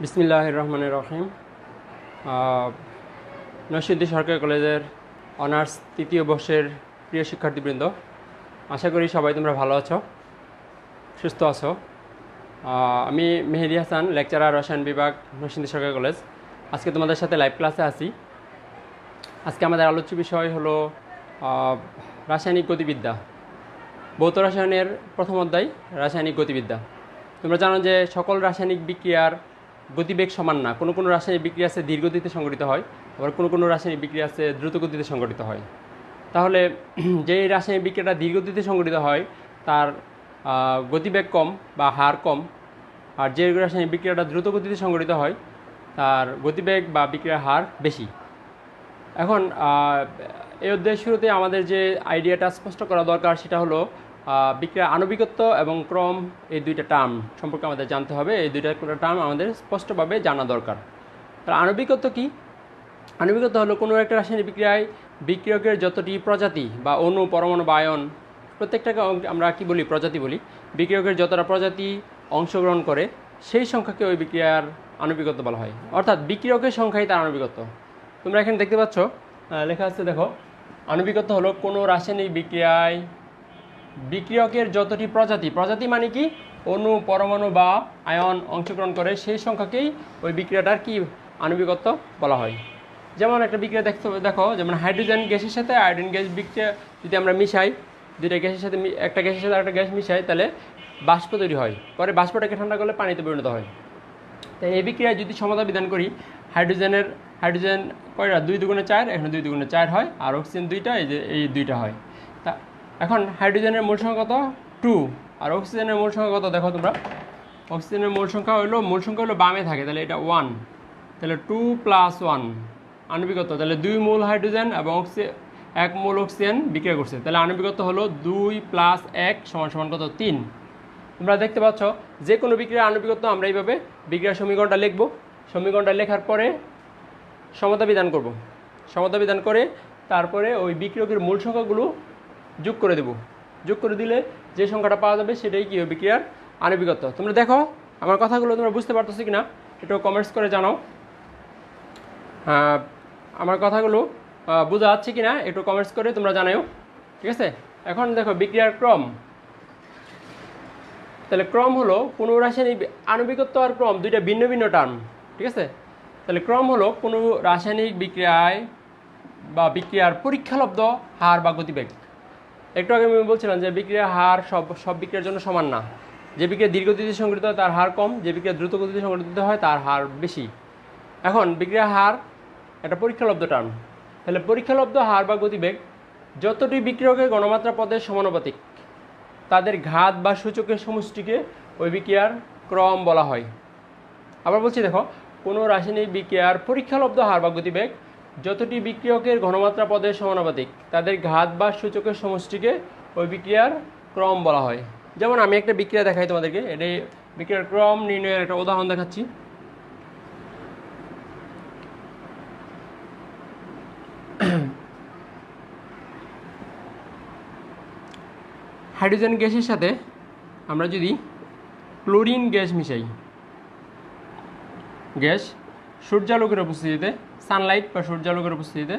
বিসমিল্লাহির রহমানির রহিম। নরসিংদী সরকারি কলেজের অনার্স তৃতীয় বর্ষের প্রিয় শিক্ষার্থীবৃন্দ, আশা করি সবাই তোমরা ভালো আছো, সুস্থ আছো। আমি মেহেদি হাসান, লেকচারার রসায়ন বিভাগ, নরসিংদী সরকারি কলেজ। আজকে তোমাদের সাথে লাইভ ক্লাসে আছি। আজকে আমাদের আলোচ্য বিষয় হলো রাসায়নিক গতিবিদ্যা, ভৌত রসায়নের প্রথম অধ্যায় রাসায়নিক গতিবিদ্যা। তোমরা জানো যে সকল রাসায়নিক বিক্রিয়ার গতিবেগ সমান না। কোনো কোনো রাসায়নিক বিক্রিয়া আছে ধীর গতিতে সংঘটিত হয়, আবার কোনো কোনো রাসায়নিক বিক্রিয়া আছে দ্রুত গতিতে সংঘটিত হয়। তাহলে যেই রাসায়নিক বিক্রিয়াটা ধীর গতিতে সংঘটিত হয় তার গতিবেগ কম বা হার কম, আর যে রাসায়নিক বিক্রিয়াটা দ্রুত গতিতে সংঘটিত হয় তার গতিবেগ বা বিক্রিয়ার হার বেশি। এখন এই অধ্যায়ের শুরুতে আমাদের যে আইডিয়াটা স্পষ্ট করা দরকার সেটা হলো বিক্রিয়ার আণবিকত্ব এবং ক্রম, এই দুইটা টার্ম সম্পর্কে আমাদের জানতে হবে। এই দুইটা টার্ম আমাদের স্পষ্টভাবে জানা দরকার। তার আণবিকত্ব কি? আণবিকত্ব হলো কোনো একটা রাসায়নিক বিক্রিয়ায় বিক্রিয়কের যতটি প্রজাতি বা অণু, পরমাণু বা আয়ন, প্রত্যেকটাকে আমরা কি বলি? প্রজাতি বলি। বিক্রিয়কের যতটা প্রজাতি অংশগ্রহণ করে সেই সংখ্যাকে ওই বিক্রিয়ার আণবিকত্ব বলা হয়। অর্থাৎ বিক্রিয়কের সংখ্যাই তার আণবিকত্ব। তোমরা এখানে দেখতে পাচ্ছ লেখা আছে, দেখো, আণবিকত্ব হলো কোনো রাসায়নিক বিক্রিয়ায় বিক্রিয়কের যতটি প্রজাতি মানে কি? অণু, পরমাণু বা আয়ন অংশগ্রহণ করে সেই সংখ্যাকেই ওই বিক্রিয়াটার কি আণবিকত্ব বলা হয়। যেমন একটা বিক্রিয়া দেখো, যেমন হাইড্রোজেন গ্যাসের সাথে আয়োডিন গ্যাস বিক্রিয়া যদি আমরা মিশাই, দুইটা গ্যাসের সাথে একটা গ্যাসের সাথে একটা গ্যাস মিশাই, তাহলে বাষ্প তৈরি হয়। পরে বাষ্পটাকে ঠান্ডা করলে পানিতে পরিণত হয়। তাই এই বিক্রিয়ায় যদি সমতা বিধান করি, হাইড্রোজেন কয়টা? 2 দুগুণে 4, এখানে 2 দুগুণে 4 হয়, আর অক্সিজেন 2টা, এই 2টা হয়। তা এখন হাইড্রোজেনের মূল সংখ্যা কত? 2। আর অক্সিজেনের মূল সংখ্যা কত? দেখো তোমরা, অক্সিজেনের মূল সংখ্যা হলো বামে থাকে, তাহলে এটা 1। তাহলে 2 + 1 আণবিকত্ব, তাহলে 2 মোল হাইড্রোজেন এবং 1 মোল অক্সিজেন বিক্রিয়া করছে, তাহলে আণবিকত্ব হলো 2 + 1 = কত? 3। তোমরা দেখতে পাচ্ছ যে কোনো বিক্রিয়ার আণবিকত্ব আমরা এইভাবে বিক্রিয়ার সমীকরণটা লিখব। সমীকরণটা লেখার পরে সমতা বিধান করব। সমতা বিধান করে তারপরে ওই বিক্রিয়কের মূল সংখ্যাগুলো যোগ করে দেব। যোগ করে দিলে যে সংখ্যাটা পাওয়া যাবে সেটাই কি বিক্রিয়ার আণবিকত্ব। তোমরা দেখো আমার কথাগুলো তোমরা বুঝতে পারতেছো কিনা, একটু কমেন্টস করে জানাও। আমার কথাগুলো বোঝা যাচ্ছে কিনা একটু কমেন্টস করে তোমরা জানাও, ঠিক আছে? এখন দেখো বিক্রিয়ার ক্রম। তাহলে ক্রম হলো কোনো রাসায়নিক আণবিকত্ব আর ক্রম দুইটা ভিন্ন ভিন্ন টার্ম, ঠিক আছে? তাহলে ক্রম হলো কোনো রাসায়নিক বিক্রিয়ায় বা বিক্রিয়ার পরীক্ষালব্ধ হার বা গতিবেগ। একটু আগে আমি বলছিলাম যে বিক্রিয়ার হার সব বিক্রিয়ার জন্য সমান না। যে বিক্রিয়া ধীর গতিতে সংঘটিত হয় তার হার কম, যে বিক্রিয়া দ্রুত গতিতে সংঘটিত হয় তার হার বেশি। এখন বিক্রিয়ার হার একটা পরীক্ষালব্ধ টার্ম। তাহলে পরীক্ষালব্ধ হার বা গতিবেগ যতটি বিক্রিয়কের গণমাত্রা পদের সমানুপাতিক তাদের ঘাত বা সূচকের সমষ্টিকে ওই বিক্রিয়ার ক্রম বলা হয়। আবার বলছি, দেখো, কোনো রাসায়নিক বিক্রিয়ার পরীক্ষালব্ধ হার বা গতিবেগ যতটি বিক্রিয়কের ঘনমাত্রা পদের সমানুপাতিক তাদের ঘাত বা সূচকের সমষ্টিকে ওই বিক্রিয়ার ক্রম বলা হয়। যেমন আমি একটা বিক্রিয়া দেখাই তোমাদেরকে, এটাই বিক্রিয়ার ক্রম নির্ণয়ের একটা উদাহরণ দেখাচ্ছি। হাইড্রোজেন গ্যাসের সাথে আমরা যদি ক্লোরিন গ্যাস মিশাই, গ্যাস সূর্যালোকের উপস্থিতিতে, সানলাইট বা সূর্যালোকের উপস্থিতিতে,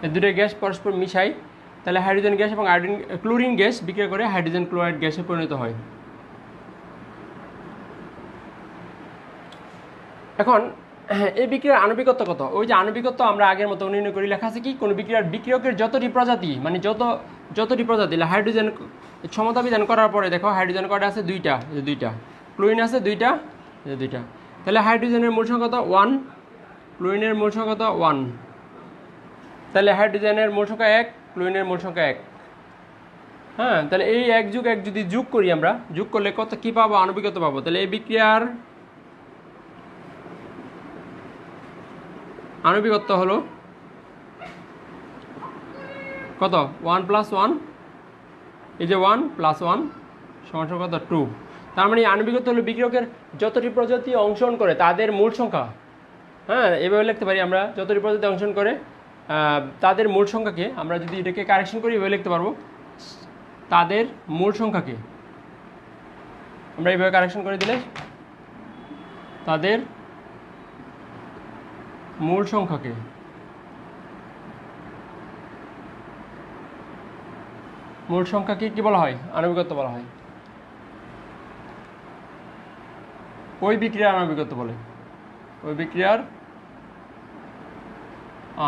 এই দুটো গ্যাস পরস্পর মিশাই, তাহলে হাইড্রোজেন গ্যাস এবং ক্লোরিন গ্যাস বিক্রিয়া করে হাইড্রোজেন ক্লোরাইড গ্যাসে পরিণত হয়। এখন এই বিক্রিয়ার আণবিকত্ব কত? ওই যে আণবিকত্ব আমরা আগের মতো নির্ণয় করি, লেখা আছে কি? কোনো বিক্রিয়ার বিক্রিয়কের যতটি প্রজাতি, মানে যতটি প্রজাতি, হাইড্রোজেন সমতা বিধান করার পরে দেখো হাইড্রোজেন কয়টা আছে? 2টা। ক্লোরিন আছে 2টা। তাহলে হাইড্রোজেনের মূল সংখ্যা কত? 1। ক্লোরিনের মূল সংখ্যা কত? 1। তাহলে হাইড্রোজেনের মূল সংখ্যা 1, ক্লোরিনের মূল সংখ্যা 1। হ্যাঁ, তাহলে এই 1 + 1 যদি যোগ করি, আমরা যোগ করলে কত কি পাবো? আণবিকত্ব পাবো। তাহলে এই বিক্রিয়ার আণবিকত্ব হলো কত? 1 + 1, এই যে 1 + 1 = কত? 2। তার মানে আণবিকত্ব হলো বিক্রিয়কের যতটি প্রজাতি অংশগ্রহণ করে তাদের মূল সংখ্যা। হ্যাঁ, এভাবে লিখতে পারি আমরা, যতটি প্রজাতি অংশগ্রহণ করে তাদের মূল সংখ্যাকে আমরা যদি এটাকে কারেকশন করি এভাবে লিখতে পারবো, তাদের মূল সংখ্যাকে আমরা এইভাবে কারেকশন করে দিলে তাদের মূল সংখ্যাকে কি বলা হয়? আণবিকত্ব বলা হয়। ওই বিক্রিয়ার আণবিকত্ব বলে, ওই বিক্রিয়ার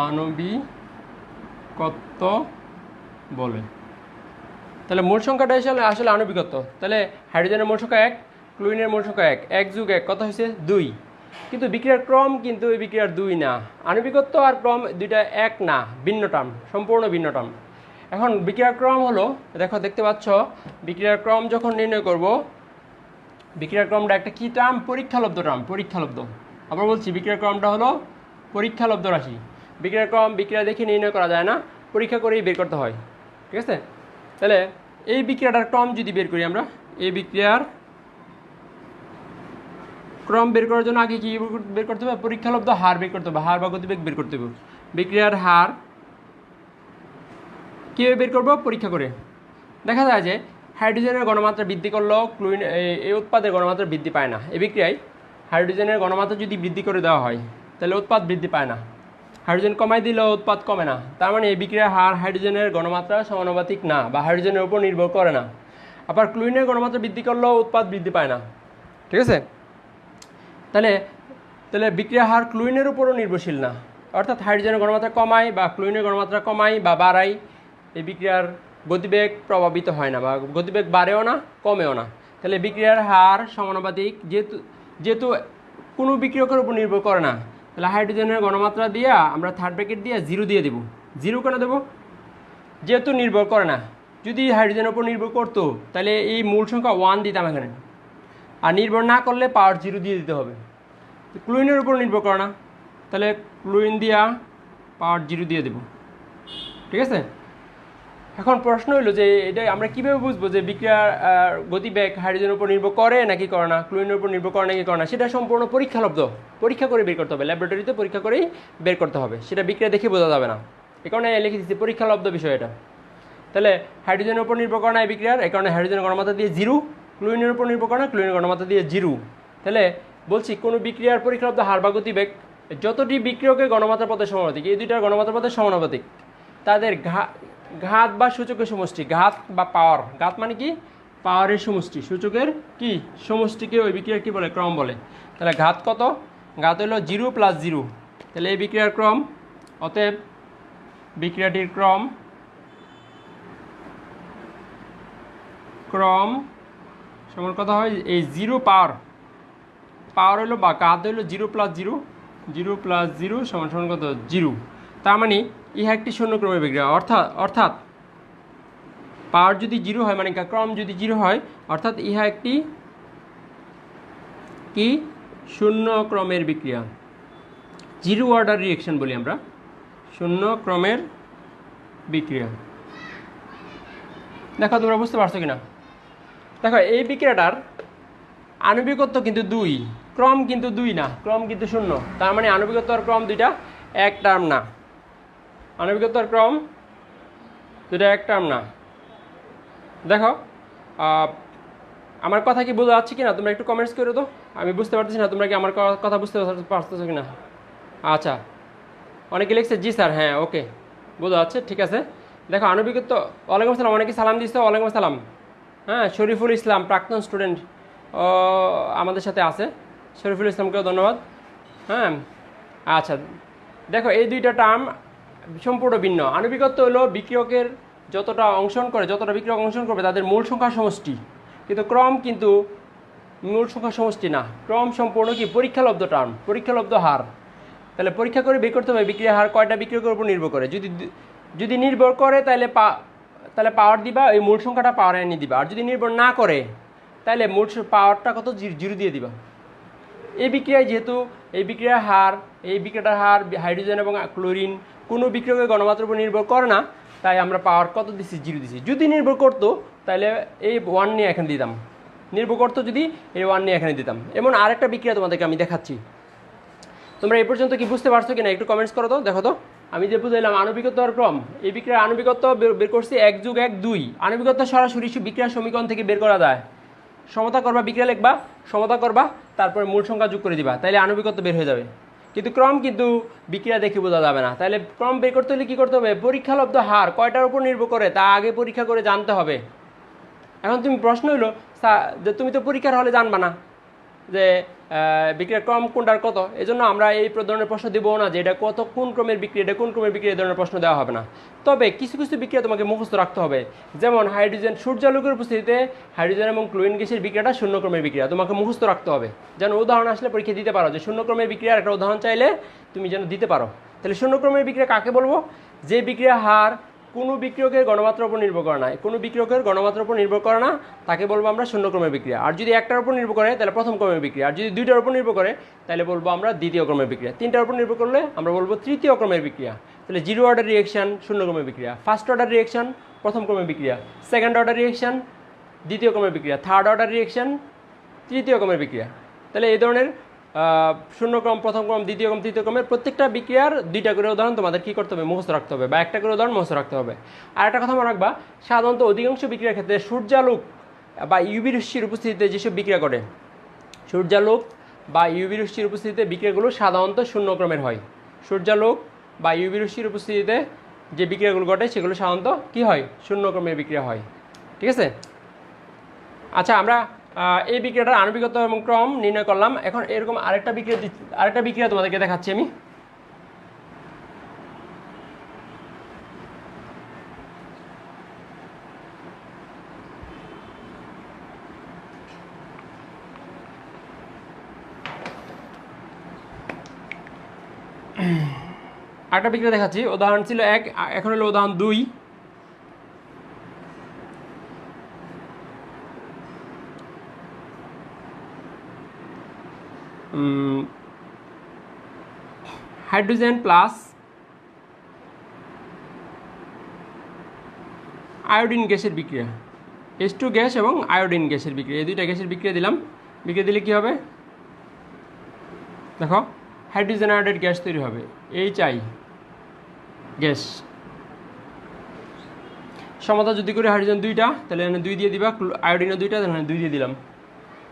আণবিকত্ব বলে। তাহলে মূল সংখ্যাটা আসলে আণবিকত্ব। তাহলে হাইড্রোজেনের মূল সংখ্যা 1, ক্লোরিনের মূল সংখ্যা 1, 1 + 1 কত হয়েছে? 2। কিন্তু বিক্রিয়ার ক্রম কিন্তু ওই বিক্রিয়ার 2 না। আণবিকত্ব আর ক্রম দুইটা এক না, ভিন্ন টার্ম, সম্পূর্ণ ভিন্ন টার্ম। এখন বিক্রিয়ার ক্রম হলো, দেখতে পাচ্ছ, বিক্রিয়ার ক্রম যখন নির্ণয় করব, বিক্রিয়ার ক্রমটা একটা কী টার্ম? পরীক্ষালব্ধ টার্ম, পরীক্ষালব্ধ। আবার বলছি, বিক্রিয়ার ক্রমটা হলো পরীক্ষালব্ধ রাশি। বিক্রিয়ার ক্রম বিক্রিয়া দেখে নির্ণয় করা যায় না, পরীক্ষা করেই বের করতে হয়। ঠিক আছে? তাহলে এই বিক্রিয়াটার ক্রম যদি বের করি আমরা, এই বিক্রিয়ার ক্রম বের করার জন্য আগে কি বের করতে হবে? পরীক্ষালব্ধ হার বের করতে হবে, হার বা গতিবেগ বের করতে হবে। বিক্রিয়ার হার কীভাবে বের করবো? পরীক্ষা করে। দেখা যায় যে হাইড্রোজেনের ঘনমাত্রা বৃদ্ধি করলেও ক্লোরিন এই উৎপাদের ঘনমাত্রা বৃদ্ধি পায় না। এই বিক্রিয়ায় হাইড্রোজেনের ঘনমাত্রা যদি বৃদ্ধি করে দেওয়া হয় তাহলে উৎপাদ বৃদ্ধি পায় না, হাইড্রোজেন কমাই দিলেও উৎপাদ কমে না। তার মানে এই বিক্রিয়ার হার হাইড্রোজেনের ঘনমাত্রা সমানুপাতিক না বা হাইড্রোজেনের উপর নির্ভর করে না। আবার ক্লোরিনের ঘনমাত্রা বৃদ্ধি করলেও উৎপাদ বৃদ্ধি পায় না। ঠিক আছে? তাহলে বিক্রিয়ার হার ক্লোরিনের উপরও নির্ভরশীল না, অর্থাৎ হাইড্রোজেনের ঘনমাত্রা কমায় বা ক্লোরিনের ঘনমাত্রা কমায় বা বাড়ায়, এই বিক্রিয়ার গতিবেগ প্রভাবিত হয় না বা গতিবেগ বাড়েও না, কমেও না। তাহলে বিক্রিয়ার হার সমানুপাতিক, যেহেতু কোনো বিক্রিয়কের উপর নির্ভর করে না, তাহলে হাইড্রোজেনের ঘনমাত্রা দিয়ে আমরা থার্ড ব্র্যাকেট দিয়ে 0 দিয়ে দেবো। 0 কেন দেবো? যেহেতু নির্ভর করে না। যদি হাইড্রোজেনের উপর নির্ভর করতো তাহলে এই মূল সংখ্যা 1 দিতাম এখানে, আর নির্ভর না করলে পাওয়ার 0 দিয়ে দিতে হবে। ক্লোরিনের উপর নির্ভর করে না, তাহলে ক্লোরিন দিয়া পাওয়ার 0 দিয়ে দেব। ঠিক আছে? এখন প্রশ্ন হলো যে এটা আমরা কীভাবে বুঝবো যে বিক্রিয়ার গতিবেগ হাইড্রোজেনের উপর নির্ভর করে নাকি করে না, ক্লোরিনের উপর নির্ভর করে নাকি করে না, সেটা সম্পূর্ণ পরীক্ষালব্ধ, পরীক্ষা করে বের করতে হবে, ল্যাবরেটরিতে পরীক্ষা করেই বের করতে হবে, সেটা বিক্রিয়া দেখে বোঝা যাবে না। এই কারণে লিখে দিচ্ছি পরীক্ষালব্ধ বিষয় এটা। তাহলে হাইড্রোজেনের উপর নির্ভর করে না এই বিক্রিয়ার, এই কারণে হাইড্রোজেনের ঘনমাত্রা দিয়ে 0, ক্লোরিনের উপর নির্ভর করে না, ক্লোরিনের ঘনমাত্রা দিয়ে 0। তাহলে বলছি কোনো বিক্রিয়ার পরীক্ষালব্ধ হার বা গতিবেগ যতটি বিক্রিয়কের ঘনমাত্রা পথের সমানুপাতিক, এই দুইটার ঘনমাত্রা পথের সমানুপাতিক, তাদের ঘাত বা সূচকের সমষ্টি, ঘাত বা পাওয়ার, ঘাত মানে কি? পাওয়ারের সমষ্টি, সূচকের কি সমষ্টিকে ওই বিক্রিয়ার কি বলে? ক্রম বলে। তাহলে ঘাত কত? ঘাত হলো 0 + 0। তাহলে এই বিক্রিয়ার ক্রম, অতএব বিক্রিয়াটির ক্রম সমান কথা হয় এই 0 পাওয়ার হলো বা ঘাত হলো 0 + 0, 0 + 0 সমান কত? 0। তার মানে ইহা একটি শূন্যক্রমের বিক্রিয়া, অর্থাৎ পাওয়ার যদি 0 হয়, মানে ক্রম যদি 0 হয়, অর্থাৎ ইহা একটি কি? শূন্য ক্রমের বিক্রিয়া, 0 অর্ডার রিঅ্যাকশন বলি আমরা, শূন্য ক্রমের বিক্রিয়া। দেখো তোমরা বুঝতে পারছো কিনা? দেখো এই বিক্রিয়াটার আণবিকত্ব কিন্তু 2, ক্রম কিন্তু 2 না, ক্রম কিন্তু 0। তার মানে আণবিকত্ব আর ক্রম দুইটা এক টার্ম না, আণবিকত্ব আর ক্রম দুইটা এক টার্ম না। দেখো আমার কথা কি বোঝা যাচ্ছে কিনা তোমরা একটু কমেন্টস করে দাও, আমি বুঝতে পারতেছি না তোমরা কি আমার কথা বুঝতে পারতেছো কিনা। আচ্ছা, অনেকে লিখছে জি স্যার, হ্যাঁ ওকে, বোঝা যাচ্ছে, ঠিক আছে। দেখো আণবিকত্ব, ওয়ালাইকুম আসসালাম, অনেকে সালাম দিচ্ছে, ওয়ালাইকুম আসসালাম। হ্যাঁ, শরীফুল ইসলাম প্রাক্তন স্টুডেন্ট আমাদের সাথে আছে, শরীফুল ইসলামকেও ধন্যবাদ। হ্যাঁ আচ্ছা, দেখো এই দুইটা টার্ম সম্পূর্ণ ভিন্ন। আণবিকত্ব হলো বিক্রিয়কের যতটা বিক্রিয়ক অংশগ্রহণ করবে তাদের মূল সংখ্যা সমষ্টি, কিন্তু ক্রম কিন্তু মূল সংখ্যা সমষ্টি না, ক্রম সম্পূর্ণ কি? পরীক্ষালব্ধ টার্ম, পরীক্ষালব্ধ হার। তাহলে পরীক্ষা করে বের করতে হবে বিক্রিয়ার হার কয়টা বিক্রিয়কের উপর নির্ভর করে। যদি নির্ভর করে তাহলে পাওয়ার দিবা, এই মূল সংখ্যাটা পাওয়ার এনে দিবা। আর যদি নির্ভর না করে তাহলে মূল পাওয়ারটা কত? 0 দিয়ে দিবা। এই বিক্রিয়ায় যেহেতু এই বিক্রিয়াটার হার হাইড্রোজেন এবং ক্লোরিন কোনো বিক্রিয়কের ঘনমাত্রার উপর নির্ভর করে না, তাই আমরা পাওয়ার কত দিচ্ছি? 0 দিচ্ছি। যদি নির্ভর করতো তাহলে এই 1 নিয়ে এখানে দিতাম, নির্ভর করতো যদি এই 1 নিয়ে এখানে দিতাম। এমন আরেকটা বিক্রিয়া তোমাদেরকে আমি দেখাচ্ছি, তোমরা এই পর্যন্ত কি বুঝতে পারছো কিনা একটু কমেন্টস করো তো। দেখো তো আমি যে বুঝাইলাম আণবিকত্ব আর ক্রম, এই বিক্রিয়ার আণবিকত্ব বের করছি 1 + 1 2। আণবিকত্ব সরাসরি বিক্রিয়ার সমীকরণ থেকে বের করা যায়, সমতা করবা, বিক্রিয়া লিখবা, সমতা করবা, তারপরে মূল সংখ্যা যোগ করে দিবা, তাইলে আণবিকত্ব বের হয়ে যাবে। কিন্তু ক্রম কিন্তু বিক্রিয়া দেখে বোঝা যাবে না। তাহলে ক্রম বের করতে হলে কী করতে হবে? পরীক্ষালব্ধ হার কয়টার উপর নির্ভর করে তা আগে পরীক্ষা করে জানতে হবে। এখন তুমি প্রশ্ন হইলো যে তুমি তো পরীক্ষার হলে জানবা না যে বিক্রিয়ার ক্রম কোনটার কত, এই জন্য আমরা এই ধরনের প্রশ্ন দেবো না যে এটা কত, কোন ক্রমের বিক্রিয়া, এটা কোন ক্রমের বিক্রিয়া, এই ধরনের প্রশ্ন দেওয়া হবে না। তবে কিছু কিছু বিক্রিয়া তোমাকে মুখস্থ রাখতে হবে, যেমন হাইড্রোজেন, সূর্যালোকের উপস্থিতিতে হাইড্রোজেন এবং ক্লোরিন গ্যাসের বিক্রিয়াটা শূন্য ক্রমের বিক্রিয়া, তোমাকে মুখস্থ রাখতে হবে, যেন উদাহরণ আসলে পরীক্ষা দিতে পারো, যে শূন্য ক্রমের বিক্রিয়ার একটা উদাহরণ চাইলে তুমি যেন দিতে পারো। তাহলে শূন্য ক্রমের বিক্রিয়া কাকে বলবো? যে বিক্রিয়া হার কোনো বিক্রিয়কের গণমাত্রার উপর নির্ভর করে না, কোনো বিক্রিয়কের গণমাত্রার উপর নির্ভর করে না, তাকে বলবো আমরা শূন্য ক্রমের বিক্রিয়া। আর যদি একটার উপর নির্ভর করে তাহলে প্রথম ক্রমের বিক্রিয়া, আর যদি দুইটার উপর নির্ভর করে তাহলে বলবো আমরা দ্বিতীয় ক্রমের বিক্রিয়া, তিনটার উপর নির্ভর করলে আমরা বলবো তৃতীয় ক্রমের বিক্রিয়া। তাহলে জিরো অর্ডার রিয়েকশন শূন্য ক্রমের বিক্রিয়া, ফার্স্ট অর্ডার রিয়েকশন প্রথম ক্রমের বিক্রিয়া, সেকেন্ড অর্ডার রিয়েকশন দ্বিতীয় ক্রমের বিক্রিয়া, থার্ড অর্ডার রিয়েকশন তৃতীয় ক্রমের বিক্রিয়া। তাহলে এই ধরনের শূন্যক্রম, প্রথম ক্রম, দ্বিতীয় ক্রম, তৃতীয় ক্রমের প্রত্যেকটা বিক্রিয়ার দুইটা করে উদাহরণ তোমাদের কী করতে হবে? মুখস্থ রাখতে হবে, বা একটা করে উদাহরণ মুখস্থ রাখতে হবে। আর একটা কথা মনে রাখবা, সাধারণত অধিকাংশ বিক্রিয়ার ক্ষেত্রে সূর্যালোক বা ইউভি রশ্মির উপস্থিতিতে যেসব বিক্রিয়া ঘটে, সূর্যালোক বা ইউভি রশ্মির উপস্থিতিতে বিক্রিয়াগুলো সাধারণত শূন্য ক্রমের হয়। সূর্যালোক বা ইউভি রশ্মির উপস্থিতিতে যে বিক্রিয়াগুলো ঘটে সেগুলো সাধারণত কী হয়? শূন্য ক্রমের বিক্রিয়া হয়। ঠিক আছে? আচ্ছা, আমরা এই বিক্রিয়াটার আণবিকত্ব এবং ক্রম নির্ণয় করলাম। এখন এরকম আরেকটা বিক্রিয়া তোমাদেরকে দেখাচ্ছি আমি। আরেকটা বিক্রিয়া দেখাচ্ছি, উদাহরণ ছিল 1, এখন হলো উদাহরণ 2। হাইড্রোজেন প্লাস আয়োডিন গ্যাসের বিক্রিয়া, H2 গ্যাস এবং আয়োডিন গ্যাসের বিক্রিয়া, এই দুইটা গ্যাসের বিক্রিয়া দিলাম। বিক্রিয়া দিলে কী হবে? দেখো, হাইড্রোজেন আয়োডাইড গ্যাস তৈরি হবে, HI গ্যাস। সমতা যদি করি হাইড্রোজেন 2টা, তাহলে এখানে 2 দিয়ে দিবা, আয়োডিনও 2টা, তাহলে 2 দিয়ে দিলাম।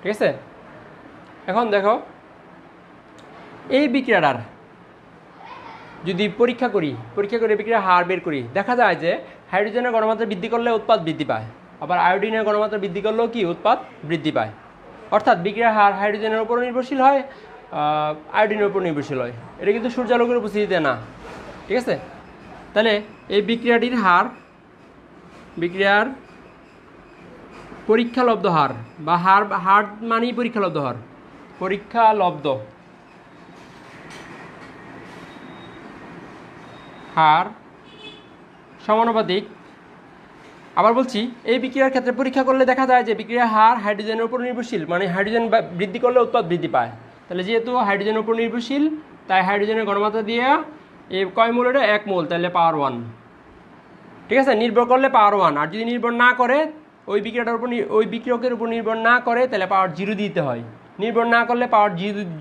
ঠিক আছে? এখন দেখো, এই বিক্রিয়াটার যদি পরীক্ষা করে বিক্রিয়ার হার বের করি, দেখা যায় যে হাইড্রোজেনের গণমাত্রা বৃদ্ধি করলে উৎপাদ বৃদ্ধি পায়, আবার আয়োডিনের গণমাত্রা বৃদ্ধি করলেও কি উৎপাদ বৃদ্ধি পায়। অর্থাৎ বিক্রিয়ার হার হাইড্রোজেনের উপর নির্ভরশীল হয়, আয়োডিনের উপর নির্ভরশীল হয়। এটা কিন্তু সূর্যালোকের উপস্থিতিতে না। ঠিক আছে? তাহলে এই বিক্রিয়াটির হার, বিক্রিয়ার পরীক্ষালব্ধ হার, বা হার মানেই পরীক্ষালব্ধ হার, পরীক্ষালব্ধ হার সমানুপাতিক। আবার বলছি, এই বিক্রিয়ার ক্ষেত্রে পরীক্ষা করলে দেখা যায় যে বিক্রিয়ার হার হাইড্রোজেনের উপর নির্ভরশীল, মানে হাইড্রোজেন বৃদ্ধি করলে উৎপাদ বৃদ্ধি পায়। তাহলে যেহেতু হাইড্রোজেনের উপর নির্ভরশীল, তাই হাইড্রোজেনের গণমাত্রা দিয়ে এই কয় মোল? এটা 1 মোল, তাহলে পাওয়ার 1। ঠিক আছে? নির্ভর করলে পাওয়ার 1, আর যদি নির্ভর না করে, ওই বিক্রিয়াটার উপর, ওই বিক্রিয়কের উপর নির্ভর না করে, তাহলে পাওয়ার 0 দিতে হয়। নির্ভর না করলে পাওয়ার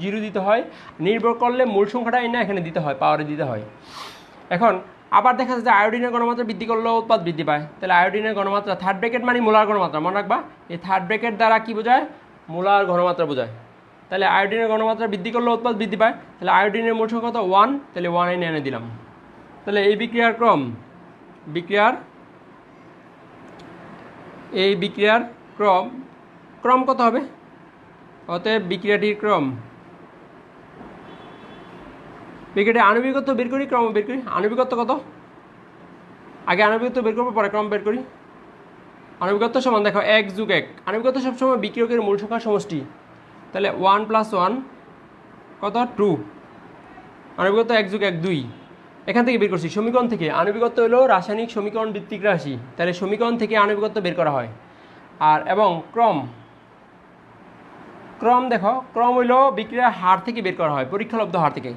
0 দিতে হয়, নির্ভর করলে মূল সংখ্যাটা না এখানে দিতে হয়, পাওয়ারে দিতে হয়। এখন আবার দেখা যাচ্ছে আয়োডিনের গণমাত্রা বৃদ্ধি করলেও উৎপাদ বৃদ্ধি পায়। তাহলে আয়োডিনের গণমাত্রা, থার্ড ব্র্যাকেট মানে মোলার গণমাত্রা, মনে রাখবা, এই থার্ড ব্র্যাকেট দ্বারা কি বোঝায়? মোলার ঘনমাত্রা বোঝায়। তাহলে আয়োডিনের ঘনমাত্রা বৃদ্ধি করলে উৎপাদ বৃদ্ধি পায়। তাহলে আয়োডিনের মোট সংখ্যা কত? 1, তাহলে 1 এনে দিলাম। তাহলে এই বিক্রিয়ার ক্রম, এই বিক্রিয়ার ক্রম কত হবে? অতএব বিক্রিয়াটির ক্রম, বিক্রিয়াটির আণবিকত্ব বের করি, ক্রম বের করি। আণবিকত্ব কত? আগে আণবিকত্ব বের করবো, পরে ক্রম বের করি। আণবিকত্ব সমান, দেখো, 1 + 1। আণবিকত্ব সবসময় বিক্রিয়কের মূল সংখ্যার সমষ্টি। তাহলে 1 + 1 কত? 2। আণবিকত্ব 1 + 1 2। এখান থেকে বের করছি সমীকরণ থেকে। আণবিকত্ব হলো রাসায়নিক সমীকরণ ভিত্তিক রাশি, তাহলে সমীকরণ থেকে আণবিকত্ব বের করা হয়। আর এবং ক্রম দেখো, ক্রম হইলো বিক্রিয়ার হার থেকে বের করা হয়, পরীক্ষালব্ধ হার থেকে।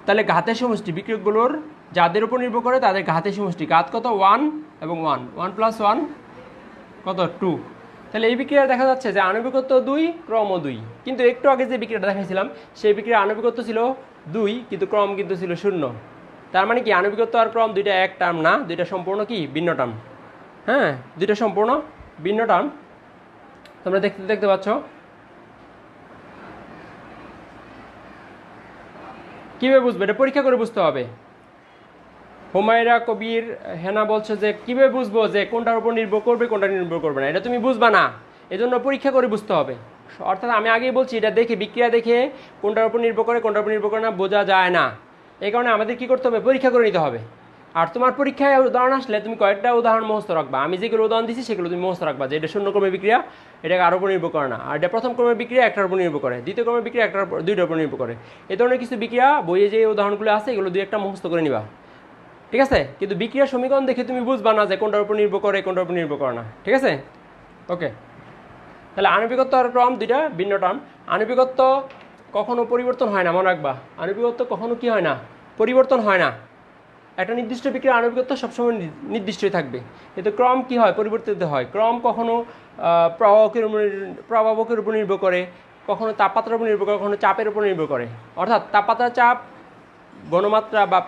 তাহলে ঘাতের সমষ্টি, বিক্রিয়কগুলোর যাদের উপর নির্ভর করে তাদের ঘাতের সমষ্টি। ঘাত কত? 1 এবং 1, 1 + 1 কত? 2। তাহলে এই বিক্রিয়া দেখা যাচ্ছে যে আণবিকত্ব 2, ক্রমও 2। কিন্তু একটু আগে যে বিক্রিয়াটা দেখাইছিলাম, সেই বিক্রিয়ার আণবিকত্ব ছিল 2, কিন্তু ক্রম কিন্তু ছিল 0। তার মানে কি আণবিকত্ব আর ক্রম দুইটা এক টার্ম না, দুইটা সম্পূর্ণ কি ভিন্ন টার্ম। হ্যাঁ, দুইটা সম্পূর্ণ ভিন্ন টার্ম। তোমরা দেখতে পাচ্ছ। কীভাবে বুঝবে? এটা পরীক্ষা করে বুঝতে হবে। হুমায়রা কবির হেনা বলছে যে কীভাবে বুঝবো যে কোনটার উপর নির্ভর করবে কোনটা নির্ভর করবে না, এটা তুমি বুঝবা না, এজন্য পরীক্ষা করে বুঝতে হবে। অর্থাৎ আমি আগেই বলছি, এটা দেখে বিক্রিয়া দেখে কোনটার উপর নির্ভর করে কোনটার উপর নির্ভর করে না বোঝা যায় না। এই কারণে আমাদের কী করতে হবে? পরীক্ষা করে নিতে হবে। আর তোমার পরীক্ষায় উদাহরণ আসলে তুমি কয়েকটা উদাহরণ মুখস্থ রাখবা। আমি যেগুলো উদাহরণ দিচ্ছি সেগুলো তুমি মুখস্থ রাখবা, যে এটা শূন্য ক্রমের বিক্রিয়া, এটাকে আরও উপর নির্ভর করে না। আর এটা প্রথম ক্রমের বিক্রিয়া একটার উপর নির্ভর করে, দ্বিতীয় ক্রমের বিক্রিয়া দুইটার উপর নির্ভর করে। এই ধরনের কিছু বিক্রিয়া বইয়ে যে উদাহরণগুলো আছে এগুলো দুই একটা মুখস্থ করে নিবা, ঠিক আছে? কিন্তু বিক্রিয়ার সমীকরণ দেখে তুমি বুঝবা না যে কোনটার উপর নির্ভর করে কোনটার উপর নির্ভর করে না, ঠিক আছে? ওকে, তাহলে আণবিকত্ব আর ক্রম দুইটা ভিন্ন টার্ম। আণবিকত্ব কখনো পরিবর্তন হয় না, মনে রাখবা। আণবিকত্ব কখনো কি হয় না? পরিবর্তন হয় না। একটা নির্দিষ্ট বিক্রিয়ার আণবিকত্ব সবসময় নির্দিষ্টই থাকবে। কিন্তু ক্রম কি হয়? পরিবর্তিত হয়। ক্রম কখনো প্রভাবকের উপর নির্ভর করে, কখনো তাপমাত্রার উপর নির্ভর করে, কখনো চাপের উপর নির্ভর করে। অর্থাৎ তাপমাত্রা, চাপ, গণমাত্রা বা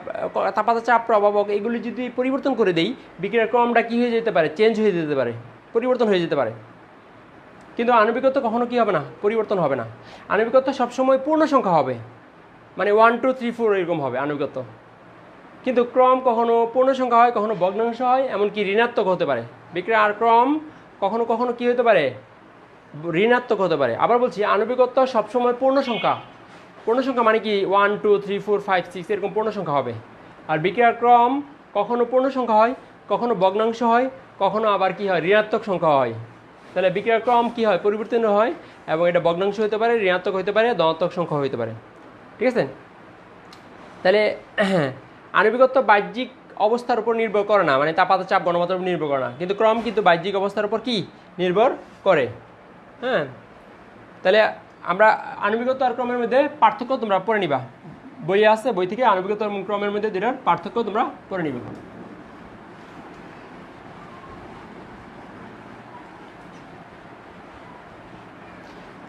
তাপমাত্রা, চাপ, প্রভাবক এগুলি যদি পরিবর্তন করে দেই, বিক্রিয়ার ক্রমটা কী হয়ে যেতে পারে? চেঞ্জ হয়ে যেতে পারে, পরিবর্তন হয়ে যেতে পারে। কিন্তু আণবিকত্ব কখনো কী হবে না? পরিবর্তন হবে না। আণবিকত্ব সবসময় পূর্ণ সংখ্যা হবে, মানে 1 2 3 4 এরকম হবে আণবিকত্ব। কিন্তু ক্রম কখনো পূর্ণ সংখ্যা হয়, কখনো ভগ্নাংশ হয়, এমনকি ঋণাত্মক হতে পারে। বিক্রিয়া আর ক্রম কখনো কখনো কী হতে পারে? ঋণাত্মক হতে পারে। আবার বলছি, আণবিকত্ব সবসময় পূর্ণ সংখ্যা। পূর্ণ সংখ্যা মানে কি? 1 2 3 4 5 6 এরকম পূর্ণ সংখ্যা হবে। আর বিক্রিয়ার ক্রম কখনো পূর্ণ সংখ্যা হয়, কখনো ভগ্নাংশ হয়, কখনো আবার কি হয়? ঋণাত্মক সংখ্যা হয়। তাহলে বিক্রিয়ার ক্রম কি হয়? পরিবর্তন হয়, এবং এটা ভগ্নাংশ হতে পারে, ঋণাত্মক হতে পারে, ধনাত্মক সংখ্যা হতে পারে, ঠিক আছে? তাহলে আণবিকত্ব বাহ্যিক অবস্থার উপর নির্ভর করে না, মানে তাপমাত্রা, চাপ, গণমাত্রার উপর নির্ভর করে না। কিন্তু ক্রম কিন্তু বাহ্যিক অবস্থার উপর কি নির্ভর করে। হ্যাঁ, তাহলে আমরা আণবিকত্ব আর ক্রমের মধ্যে পার্থক্য তোমরা পড়ে নিবা, বইয়ে আছে, বই থেকে আণবিকত্ব এবং ক্রমের মধ্যে দুটার পার্থক্য তোমরা পড়ে নিবা।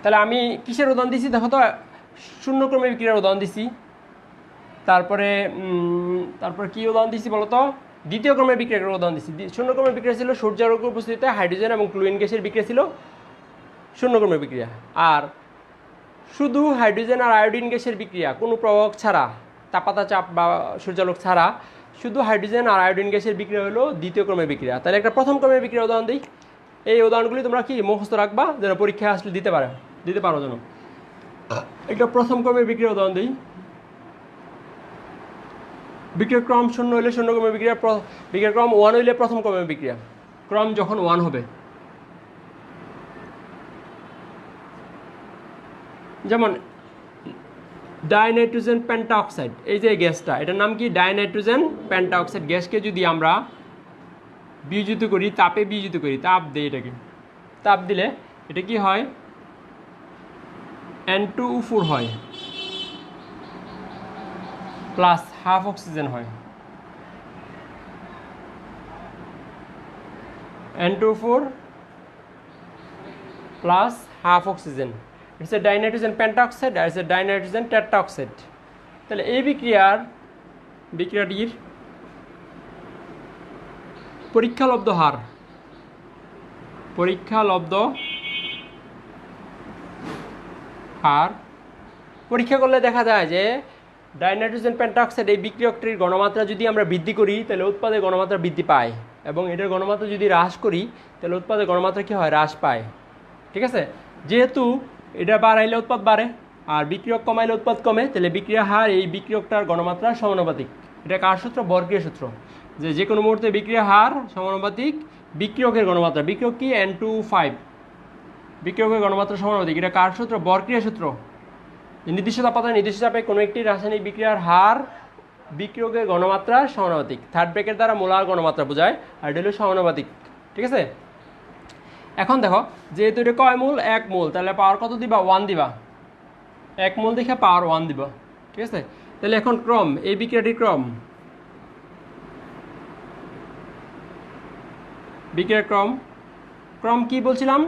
তাহলে আমি কিসের উদাহরণ দিছি দেখো তো? শূন্য ক্রমের বিক্রিয়ার উদাহরণ দিছি। তারপরে কি উদাহরণ দিছি বলো তো? দ্বিতীয় ক্রমের বিক্রিয়ার উদাহরণ দিছি। শূন্য ক্রমের বিক্রিয়া ছিল সূর্যের উপস্থিতিতে হাইড্রোজেন এবং ক্লোরিন গ্যাসের বিক্রিয়া ছিল শূন্য ক্রমের বিক্রিয়া। আর শুধু হাইড্রোজেন আর আয়োডিন গ্যাসের বিক্রিয়া, কোনো প্রভাবক ছাড়া, তাপমাত্রা, চাপ বা সূর্যালোক ছাড়া শুধু হাইড্রোজেন আর আয়োডিন গ্যাসের বিক্রিয়া হলো দ্বিতীয় ক্রমের বিক্রিয়া। তাহলে একটা প্রথম ক্রমের বিক্রিয়ার উদাহরণ দিই। এই উদাহরণগুলি তোমরা কি মুখস্থ রাখবা, যেন পরীক্ষায় আসলে দিতে পারো যেন। একটা প্রথম ক্রমের বিক্রিয়ার উদাহরণ দিই। বিক্রিয়ার ক্রম শূন্য হইলে শূন্য ক্রমের বিক্রিয়া, বিক্রিয়ার ক্রম 1 হইলে প্রথম ক্রমের বিক্রিয়া। ক্রম যখন 1 হবে, যেমন ডাইনাইট্রোজেন পেন্টাঅক্সাইড, এই যে গ্যাসটা, এটার নাম কি? ডাইনাইট্রোজেন পেন্টাঅক্সাইড গ্যাসকে যদি আমরা বিয়োজিত করি, তাপে বিয়োজিত করি, তাপ দিই, এটাকে তাপ দিলে এটা কি হয়? N2O4 হয়, প্লাস হাফ অক্সিজেন হয়। N2O4 plus half oxygen, it's a dinitrogen pentoxide আর ইটস এ ডাইনাইট্রোজেন টেট্রাঅক্সাইড। তাহলে এই বিক্রিয়াটির পরীক্ষালব্ধ হার, পরীক্ষা করলে দেখা যায় যে ডাইনাইট্রোজেন পেন্টাঅক্সাইড এই বিক্রিয়কটির গণমাত্রা যদি আমরা বৃদ্ধি করি তাহলে উৎপাদের গণমাত্রা বৃদ্ধি পায়, এবং এটার গণমাত্রা যদি হ্রাস করি তাহলে উৎপাদের গণমাত্রা কী হয়? হ্রাস পায়, ঠিক আছে? যেহেতু এটা বাড়াইলে উৎপাদ বাড়ে আর বিক্রিয়ক কমাইলে উৎপাদ কমে, তাহলে বিক্রিয়া হার এই বিক্রিয়কটার গণমাত্রার সমানুপাতিক। এটা কার সূত্র? বর্গীয় সূত্র, যে কোনো মুহূর্তে বিক্রিয়া হার সমানুপাতিক বিক্রিয়কের গণমাত্রা। বিক্রিয়ক কি? N2O5, বিক্রিয়কের গণমাত্রা সমানুপাতিক। এটা কার সূত্র? বর্গীয় সূত্র। নির্দিষ্ট তাপমাত্রা, নির্দিষ্ট চাপে কোনো একটি রাসায়নিক বিক্রিয়ার হার বিক্রিয়কের গণমাত্রার সমানুপাতিক। থার্ড ব্র্যাকেট দ্বারা মোলার গণমাত্রা বোঝায়, আর এটা হলো সমানুপাতিক, ঠিক আছে? এখন দেখো, যেহেতু এটা কয় মোল? 1 মোল, তাহলে পাওয়ার কত দিবা? 1 দিবা। 1 মোল দেখে পাওয়ার 1 দিবা, ঠিক আছে? তাহলে এখন ক্রম, এই বিক্রিয়াটির বিক্রিয়ার ক্রম কি বলছিলাম?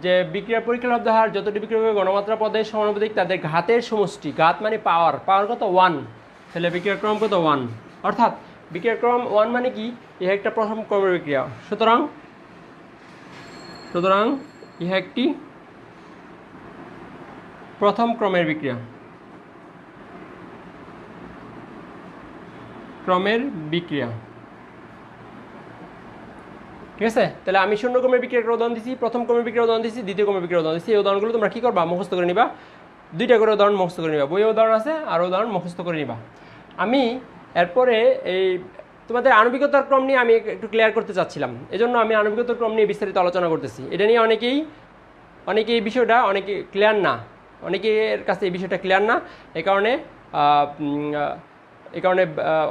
যে বিক্রিয়ার পরীক্ষালব্ধ হার যতটি বিক্রিয়কের গণমাত্রা পদের সমানুপাতিক তাদের ঘাতের সমষ্টি। ঘাত মানে পাওয়ার কত? 1। তাহলে বিক্রিয়ার ক্রম কত? 1। অর্থাৎ বিক্রিয়ার ক্রম 1 মানে কি? এ একটা প্রথম ক্রমের বিক্রিয়া। সুতরাং ইহা একটি প্রথম ক্রমের বিক্রিয়া। ঠিক আছে, তাহলে আমি শূন্য ক্রমের বিক্রিয়ার উদাহরণ দিচ্ছি, প্রথম ক্রমের বিক্রিয়ার উদাহরণ দিচ্ছি, দ্বিতীয় ক্রমের বিক্রিয়ার উদাহরণ দিচ্ছি। এই উদাহরণগুলো তোমরা কী করবা, মুখস্থ করে নিবা। 2টা করে উদাহরণ মুখস্থ করে নিবা, বইয়ে উদাহরণ আছে আর উদাহরণ মুখস্থ করে নিবা। আমি এরপরে এই তোমাদের আণবিকতার ক্রম নিয়ে আমি একটু ক্লিয়ার করতে চাচ্ছিলাম, এজন্য আমি আণবিকতার ক্রম নিয়ে বিস্তারিত আলোচনা করতেছি। এটা নিয়ে অনেকে এই বিষয়টা অনেকে ক্লিয়ার না, অনেকের কাছে এই বিষয়টা ক্লিয়ার না। এই কারণে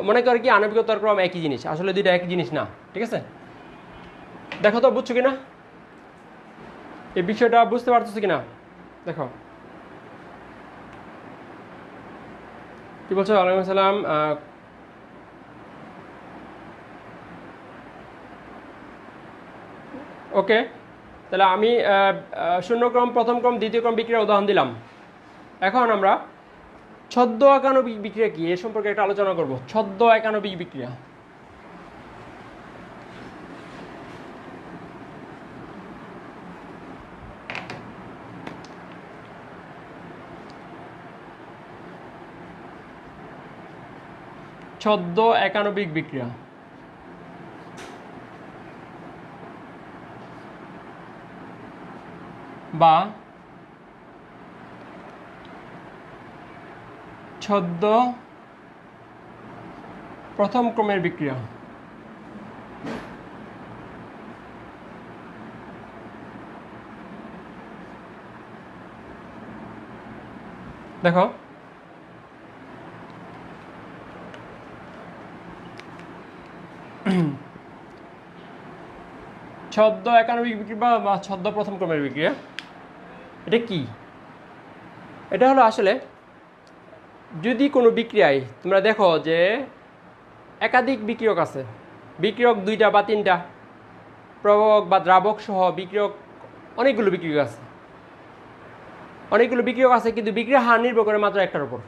মনে করে কি আণবিকতার ক্রম একই জিনিস, আসলে 2টা একই জিনিস না। ঠিক আছে, দেখো তো বুঝছো কিনা, এই বিষয়টা বুঝতে পারতেছো কিনা দেখো। কি বলছো? ওয়ালাইকুম আসসালাম। ওকে, তাহলে আমি শূন্যক্রম, প্রথম ক্রম, দ্বিতীয় ক্রম বিক্রিয়ার উদাহরণ দিলাম। এখন আমরা ছদ্ম একানবিক বিক্রিয়া কি, এ সম্পর্কে একটা আলোচনা করব। ছদ্ম একানবিক বিক্রিয়া, ছদ্ম একানবিক বিক্রিয়া বা ছদ্ম প্রথম ক্রমের বিক্রিয়া। দেখো ছদ্ম একানবিক বিক্রিয়া বা ছদ্ম প্রথম ক্রমের বিক্রিয়া, এটা কি? এটা হলো আসলে যদি কোনো বিক্রিয়ায় তোমরা দেখো যে একাধিক বিক্রিয়ক আছে, বিক্রিয়ক 2টা বা 3টা, প্রবক বা দ্রাবক সহ বিক্রিয়ক অনেকগুলো বিক্রিয়ক আছে, কিন্তু বিক্রিয়া হার নির্ভর করে মাত্র একটার উপর।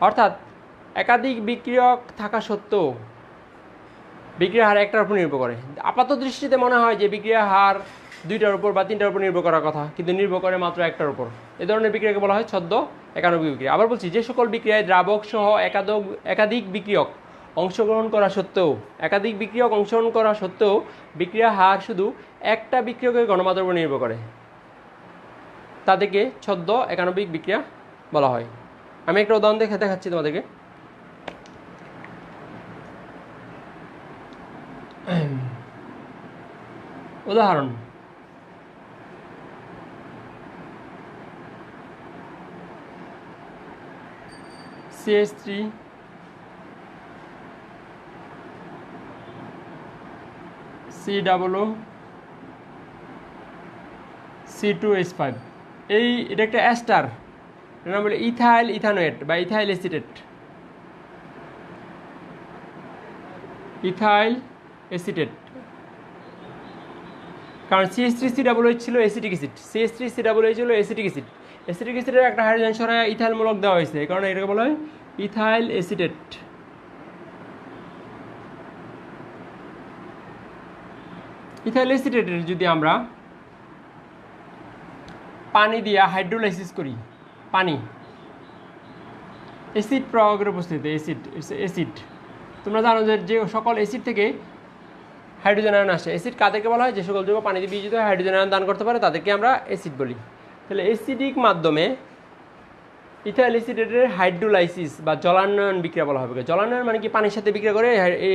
অর্থাৎ একাধিক বিক্রিয়ক থাকা সত্ত্বেও বিক্রিয়া হার একটার উপর নির্ভর করে। আপাত দৃষ্টিতে মনে হয় যে বিক্রিয়া হার 2টার উপর বা 3টার উপর নির্ভর করার কথা, কিন্তু নির্ভর করে মাত্র একটার উপর। এ ধরনের বিক্রিয়াকে বলা হয় ছদ্ম একানবিক বিক্রিয়া। আবার বলছি, যে সকল বিক্রিয়ায় দ্রাবক সহ একাধিক বিক্রিয়ক অংশগ্রহণ করা সত্ত্বেও বিক্রিয়া হার শুধু একটা বিক্রিয়কের ঘনমাত্রার উপর নির্ভর করে, তাদেরকে ছদ্ম একানবিক বিক্রিয়া বলা হয়। আমি একটা উদাহরণ দেখাচ্ছি তোমাদেরকে। উদাহরণ, CH3 COO C2H5, এটা একটা অ্যাস্টার, এর নাম বলে ইথাইল ইথানোয়েট বা ইথাইল এসিটেট। কারণ CH3COOH ছিল অ্যাসিটিক অ্যাসিড, CH3COOH ছিল অ্যাসিটিক অ্যাসিড। অ্যাসিটিক অ্যাসিডের একটা হাইড্রোজেন সরায় ইথাইল মূলক দেওয়া হয়েছে, এই কারণে এটাকে বলা হয় ইথাইল এসিটেট। ইথাইল এসিটেটের যদি আমরা পানি দিয়ে হাইড্রোলাইসিস করি, পানি অ্যাসিড প্রয়োগের উপস্থিতিতে, অ্যাসিড তোমরা জানো যে সকল অ্যাসিড থেকে হাইড্রোজেন আয়ন আসে। অ্যাসিড কাদেরকে বলা হয়? যে সকল যৌগ পানিতে বিয়োজিত হয়ে হাইড্রোজেন আয়ন দান করতে পারে তাদেরকে আমরা অ্যাসিড বলি। তাহলে অ্যাসিডিক মাধ্যমে ইথাইল এসিটেটের হাইড্রোলাইসিস বা জলান্বয়ন বিক্রিয়া বলা হবে। জলান্বয়ন মানে কি? পানির সাথে বিক্রিয়া করে এই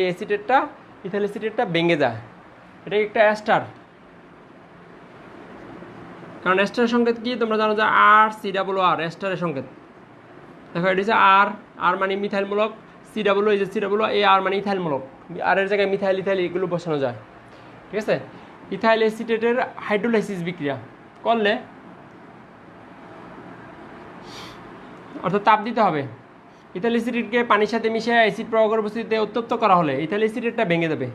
ইথাইল এসিটেটটা ভেঙে যায়। এটা একটা অ্যাস্টার, কারণ অ্যাস্টারের সংকেত কি তোমরা জানো যে RCOR অ্যাস্টারের সংকেত। দেখো এটা হচ্ছে আর মানে মিথাইলমূলক, COO এই যে COO, এই আর মানে ইথাইলমূলক, আর এর জায়গায় মিথাইল এগুলো বসানো যায়। ঠিক আছে, ইথাইল এসিটেটের হাইড্রোলাইসিস বিক্রিয়া করলে, অর্থাৎ তাপ দিতে হবে। ইথাইল এসিটেটকে পানির সাথে মিশিয়ে অ্যাসিড প্রয়োগের উপস্থিতিতে উত্তপ্ত করা হলে ইথাইল এসিটেটটা ভেঙে দেবে।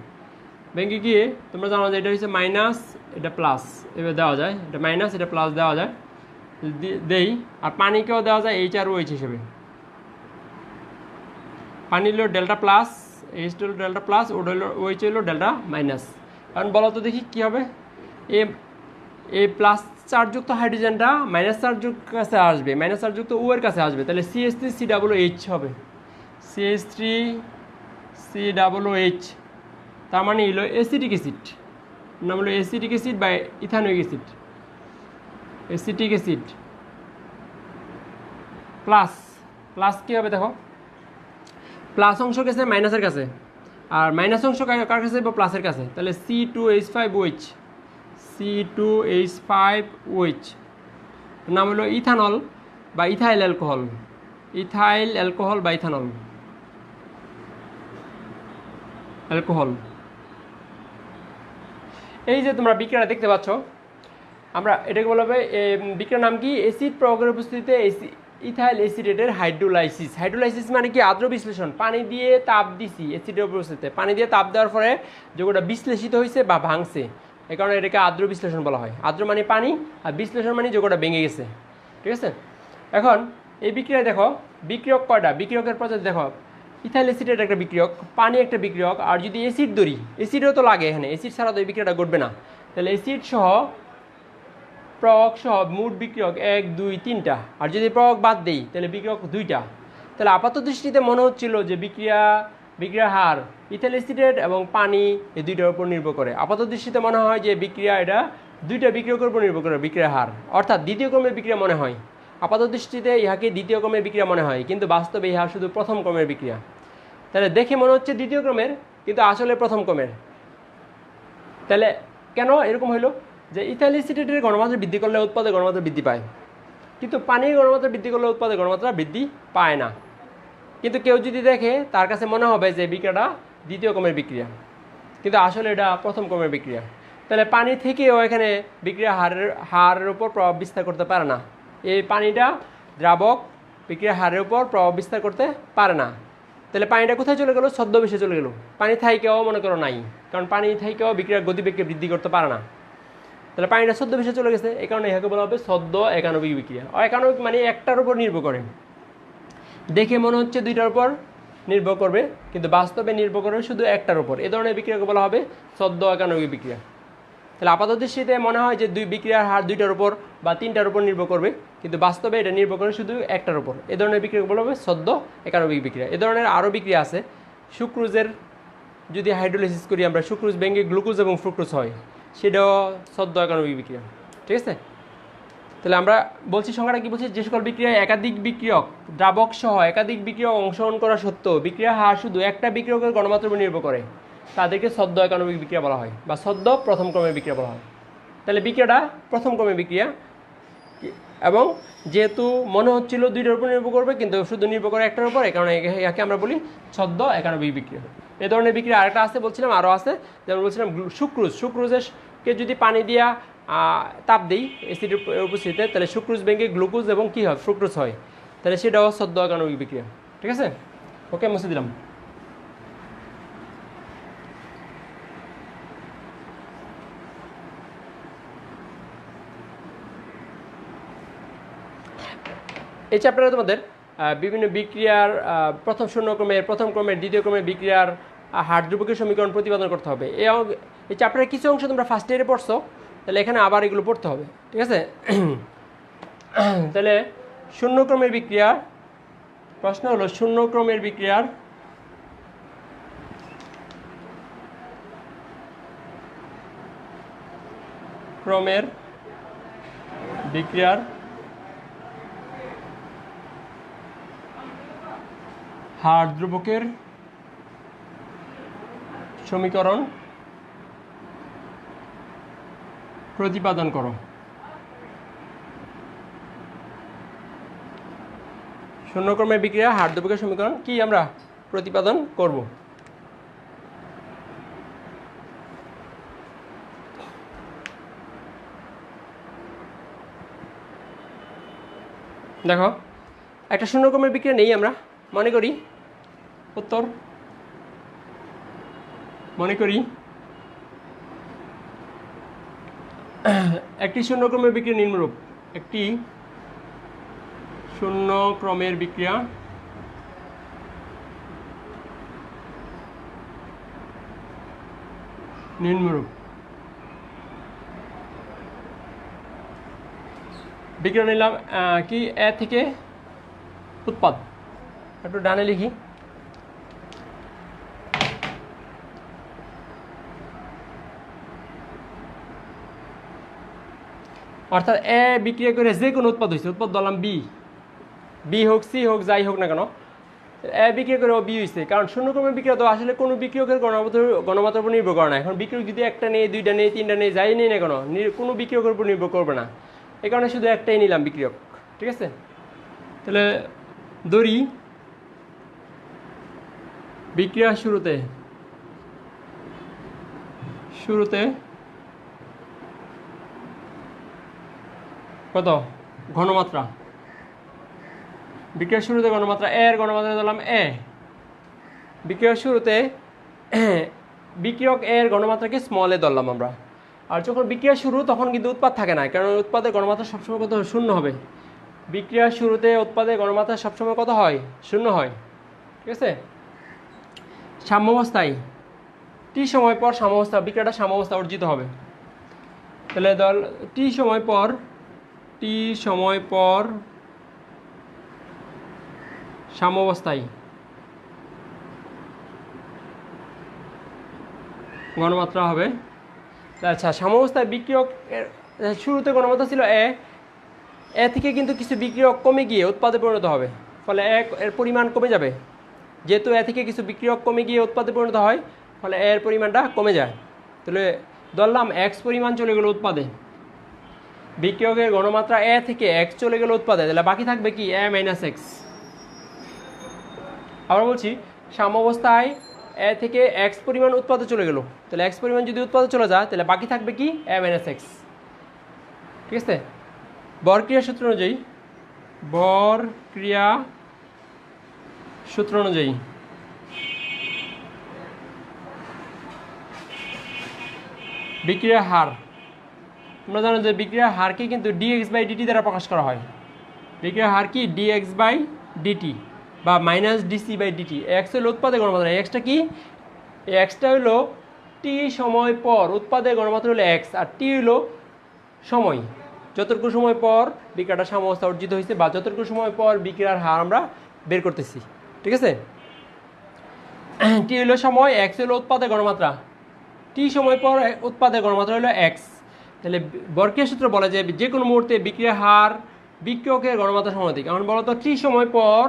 ভেঙে গিয়ে তোমরা জানো যে এটা হচ্ছে মাইনাস, এটা প্লাস, এবার দেওয়া যায়, এটা মাইনাস এটা প্লাস দেওয়া যায়, দেই। আর পানিকেও দেওয়া যায় HROH হিসেবে। পানি হলো ডেল্টা প্লাস, H হলো ডেল্টা প্লাস, OH হলো ডেল্টা মাইনাস। কারণ বলো তো দেখি কী হবে, এই প্লাস চার্জযুক্ত হাইড্রোজেনটা মাইনাস চার্জযুক্ত কাছে আসবে, মাইনাস চার্জযুক্ত ও এর কাছে আসবে, তাহলে CH3COOH হবে, CH3COOH, তার মানে হলো অ্যাসিটিক অ্যাসিড, নাম হলো অ্যাসিটিক অ্যাসিড বা ethanoic acid, acetic acid. Plus plus কী হবে দেখো, প্লাস অংশ গেছে মাইনাসের কাছে, আর মাইনাস অংশ কার কাছে বা প্লাসের কাছে, তাহলে C2H5OH, C2H5OH নাম হলো ইথানল বা ইথাইল অ্যালকোহল, ইথাইল অ্যালকোহল বা ইথানল অ্যালকোহল। এই যে তোমরা বিক্রিয়াটা দেখতে পাচ্ছ, আমরা এটাকে বলা হবে বিক্রিয়ার নাম কি, অ্যাসিড প্রয়োগের উপস্থিতিতে ইথাইল অ্যাসিটেটের হাইড্রোলাইসিস। হাইড্রোলাইসিস মানে কি, আদ্র বিশ্লেষণ, পানি দিয়ে তাপ দিছি অ্যাসিডের উপস্থিতিতে, পানি দিয়ে তাপ দেওয়ার পরে যৌগটা বিশ্লেষিত হয়েছে বা ভাঙছে, এই কারণে এটাকে আদ্র বিশ্লেষণ বলা হয়। আদ্র মানে পানি, আর বিশ্লেষণ মানে যৌগটা ভেঙে গেছে, ঠিক আছে। এখন এই বিক্রিয়ায় দেখো বিক্রিয়ক কয়টা, বিক্রিয়কের প্রজাতি দেখো, ইথাইল অ্যাসিটেট একটা বিক্রিয়ক, পানি একটা বিক্রিয়ক, আর যদি অ্যাসিড ধরি, অ্যাসিডও তো লাগে এখানে, অ্যাসিড ছাড়া তো এই বিক্রিয়াটা ঘটবে না, তাহলে অ্যাসিড সহ প্রয়োগ সহ মোট বিক্রিয়ক 1 2 3টা, আর যদি প্রয়োগ বাদ দেই তাহলে বিক্রিয়ক 2টা। তাহলে আপাত দৃষ্টিতে মনে হচ্ছিল যে বিক্রিয়ার হার ইথাইল অ্যাসিটেট এবং পানি এই দুইটার উপর নির্ভর করে। আপাত দৃষ্টিতে মনে হয় যে বিক্রিয়া এটা দুইটা বিক্রিয়কের উপর নির্ভর করে বিক্রিয়ার হার, অর্থাৎ দ্বিতীয় ক্রমের বিক্রিয়া মনে হয়। আপাত দৃষ্টিতে ইহাকে দ্বিতীয় ক্রমের বিক্রিয়া মনে হয়, কিন্তু বাস্তবে ইহা শুধু প্রথম ক্রমের বিক্রিয়া। তাহলে দেখে মনে হচ্ছে দ্বিতীয় ক্রমের, কিন্তু আসলে প্রথম ক্রমের। তাহলে কেন এরকম হইল, যে ইথাইল অ্যাসিটেটের ঘনমাত্রা বৃদ্ধি করলে উৎপাদে ঘনমাত্রা বৃদ্ধি পায়, কিন্তু পানির ঘনমাত্রা বৃদ্ধি করলে উৎপাদে ঘনমাত্রা বৃদ্ধি পায় না। কিন্তু কেউ যদি দেখে তার কাছে মনে হবে যে বিক্রিয়াটা দ্বিতীয় ক্রমের বিক্রিয়া, কিন্তু আসলে এটা প্রথম ক্রমের বিক্রিয়া। তাহলে পানি থেকেও এখানে বিক্রিয়া হারের উপর প্রভাব বিস্তার করতে পারে না। এই পানিটা দ্রাবক বিক্রিয়া হারের উপর প্রভাব বিস্তার করতে পারে না। তাহলে পানিটা কোথায় চলে গেল, ছদ্মবেশে চলে গেল। পানি থাইকেও মনে করো নাই, কারণ পানি থাইকেও বিক্রিয়ার গতিবেগকে বৃদ্ধি করতে পারে না। তাহলে পানিটা ছদ্মবেশে চলে গেছে, এই কারণে এটাকে বলা হবে ছদ্ম একানবিক বিক্রিয়া। একানবিক মানে একটার উপর নির্ভর করে, দেখে মনে হচ্ছে দুইটার উপর নির্ভর করবে, কিন্তু বাস্তবে নির্ভর করবে শুধু একটার উপর। এ ধরনের বিক্রিয়াকে বলা হবে ছদ্ম একানবিক বিক্রিয়া। তাহলে আপাত দৃষ্টিতে মনে হয় যে বিক্রিয়ার হার দুইটার উপর বা তিনটার উপর নির্ভর করবে, কিন্তু বাস্তবে এটা নির্ভর করে শুধু একটার উপর। এ ধরনের বিক্রিয়াকে বলা হবে ছদ্ম একানবিক বিক্রিয়া। এ ধরনের আরও বিক্রিয়া আছে। সুক্রোজের যদি হাইড্রোলাইসিস করি আমরা, সুক্রোজ ভেঙে গ্লুকোজ এবং ফ্রুক্টোজ হয়, সেটাও ছদ্ম একানবিক বিক্রিয়া, ঠিক আছে। তাহলে আমরা বলছি সংখ্যাটা কি বলছি, যে সকল বিক্রিয়ায় একাধিক বিক্রিয়ক দ্রাবক সহ একাধিক বিক্রিয়ক অংশগ্রহণ করা সত্ত্বেও বিক্রিয়া হার শুধু একটা বিক্রিয়কের ঘনমাত্রার উপর নির্ভর করে, তাদেরকে ছদ্ম একানবিক বিক্রিয়া বলা হয় বা ছদ্ম প্রথম ক্রমের বিক্রিয়া বলা হয়। তাহলে বিক্রিয়াটা প্রথম ক্রমের বিক্রিয়া, এবং যেহেতু মনে হচ্ছিল দুইটার উপর নির্ভর করবে, কিন্তু শুধু নির্ভর করে একটার উপর, এই কারণে একে আমরা বলি ছদ্ম একানবিক বিক্রিয়া। এ ধরনের বিক্রিয়া আরেকটা আছে বলছিলাম, আরও আছে, যেমন বলছিলাম সুক্রোজকে যদি পানি দিয়া তাপ দিই অ্যাসিডের উপস্থিতিতে, তাহলে সুক্রোজ ভেঙে গ্লুকোজ এবং কী হয়, ফ্রুক্টোজ হয়, তাহলে সেটাও ছদ্ম একানবিক বিক্রিয়া, ঠিক আছে। ওকে, মুছে দিলাম। এই চ্যাপ্টারে তোমাদের বিভিন্ন বিক্রিয়ার প্রথম প্রথম ক্রমের দ্বিতীয় ক্রমের বিক্রিয়ার হার ধ্রুবকের সমীকরণ প্রতিপাদন করতে হবে। এই চ্যাপ্টারের কিছু অংশ তোমরা ফার্স্ট ইয়ারে পড়ছো, তাহলে এখানে আবার এগুলো পড়তে হবে, ঠিক আছে। তাহলে শূন্যক্রমের বিক্রিয়ার প্রশ্ন হলো, শূন্যক্রমের বিক্রিয়ার হার ধ্রুবকের সমীকরণ প্রতিপাদন করো। শূন্যক্রমের বিক্রিয়া হার ধ্রুবকের সমীকরণ কি আমরা প্রতিপাদন করব। দেখো, একটা শূন্যক্রমের বিক্রিয়া নেই, আমরা মনে করি উত্তর, মনে করি একটি শূন্যক্রমের বিক্রিয়া নিম্নরূপ। একটি শূন্যক্রমের বিক্রিয়া নিম্নরূপ। বিক্রিয়া নিলাম কি এ থেকে উৎপাদ, একটু ডানে লিখি। অর্থাৎ এ বিক্রিয়া করে যে কোনো উৎপাদ হয়েছে, উৎপাদ ধরলাম বি, বি হোক সি হোক যাই হোক না কেন, এ বিক্রিয়া করে ও বি হয়েছে। কারণ শূন্যক্রমের বিক্রিয়া তো আসলে কোনো বিক্রিয়কের গণমাত্রার উপর নির্ভর করে না। এখন বিক্রিয়ক যদি একটা নেই, দুইটা নেই, তিনটা নেই, যাই নেই না কেন, কোনো বিক্রিয়কের উপর নির্ভর করবে না। এই কারণে শুধু একটাই নিলাম বিক্রিয়ক, ঠিক আছে। তাহলে ধরি বিক্রিয়া শুরুতে কত ঘনমাত্রা, বিক্রিয়ার শুরুতে গণমাত্রা এর গণমাত্রা দিলাম এ। বিক্রিয়ার শুরুতে বিক্রিয়ক এর গণমাত্রাকে স্মল এ ধরলাম আমরা। আর যখন বিক্রিয়া শুরু তখন কিন্তু উৎপাদ থাকে না, কারণ উৎপাদের গণমাত্রা সবসময় কত শূন্য হবে। বিক্রিয়ার শুরুতে উৎপাদের গণমাত্রা সবসময় কত হয়? শূন্য হয়, ঠিক আছে। সাম্যাবস্থায় টি সময় পর সাম্যাবস্থা, বিক্রিয়াটা সাম্যাবস্থা অর্জিত হবে। তাহলে ধর টি সময় পর সাম্যাবস্থায় গণমাত্রা হবে। আচ্ছা, সাম্যাবস্থায় বিক্রিয়ক শুরুতে গণমাত্রা ছিল এ থেকে কিন্তু কিছু বিক্রিয়ক কমে গিয়ে উৎপাদে পরিণত হবে, ফলে এর পরিমাণ কমে যাবে। যেহেতু এ থেকে কিছু বিক্রিয়ক কমে গিয়ে উৎপাদে পরিণত হয়, ফলে এর পরিমাণটা কমে যায়। তাহলে ধরলাম এক্স পরিমাণ চলে গেল উৎপাদে, বিক্রিয়কের গণমাত্রা এ থেকে এক্স চলে গেল উৎপাদে, তাহলে বাকি থাকবে কি এ মাইনাস এক্স। আবার বলছি, সাম্যাবস্থায় এ থেকে এক্স পরিমাণ উৎপাদে চলে গেল, তাহলে এক্স পরিমাণ যদি উৎপাদে চলে যায় তাহলে বাকি থাকবে কি এ মাইনাস এক্স, ঠিক আছে। বরক্রিয়া সূত্র অনুযায়ী বিক্রিয়ার হার, তোমরা জানো যে বিক্রিয়ার হারকে কিন্তু ডিএক্স বাই ডিটি দ্বারা প্রকাশ করা হয়। বিক্রিয়ার হার কি ডিএক্স বাই ডিটি বা minus dc by dt. X হলো উৎপাদের গণমাত্রা, এক্সটা কি, এক্সটা হলো টি সময় পর উৎপাদের গণমাত্রা হলো এক্স, আর টি হলো সময়, যতটুকু সময় পর বিক্রিয়াটা সাম্যাবস্থা অর্জিত হয়েছে বা যতটুকু সময় পর বিক্রিয়ার হার আমরা বের করতেছি, ঠিক আছে। টি হলো সময়, এক্স হলো উৎপাদের গণমাত্রা, টি সময় পর উৎপাদের গণমাত্রা হলো এক্স। তাহলে বরক্রিয়া সূত্র বলে যে কোনো মুহূর্তে বিক্রিয়ার হার বিক্রিয়কের গণমাত্রা সমানুপাতিক। এখন বলতো টি সময় পর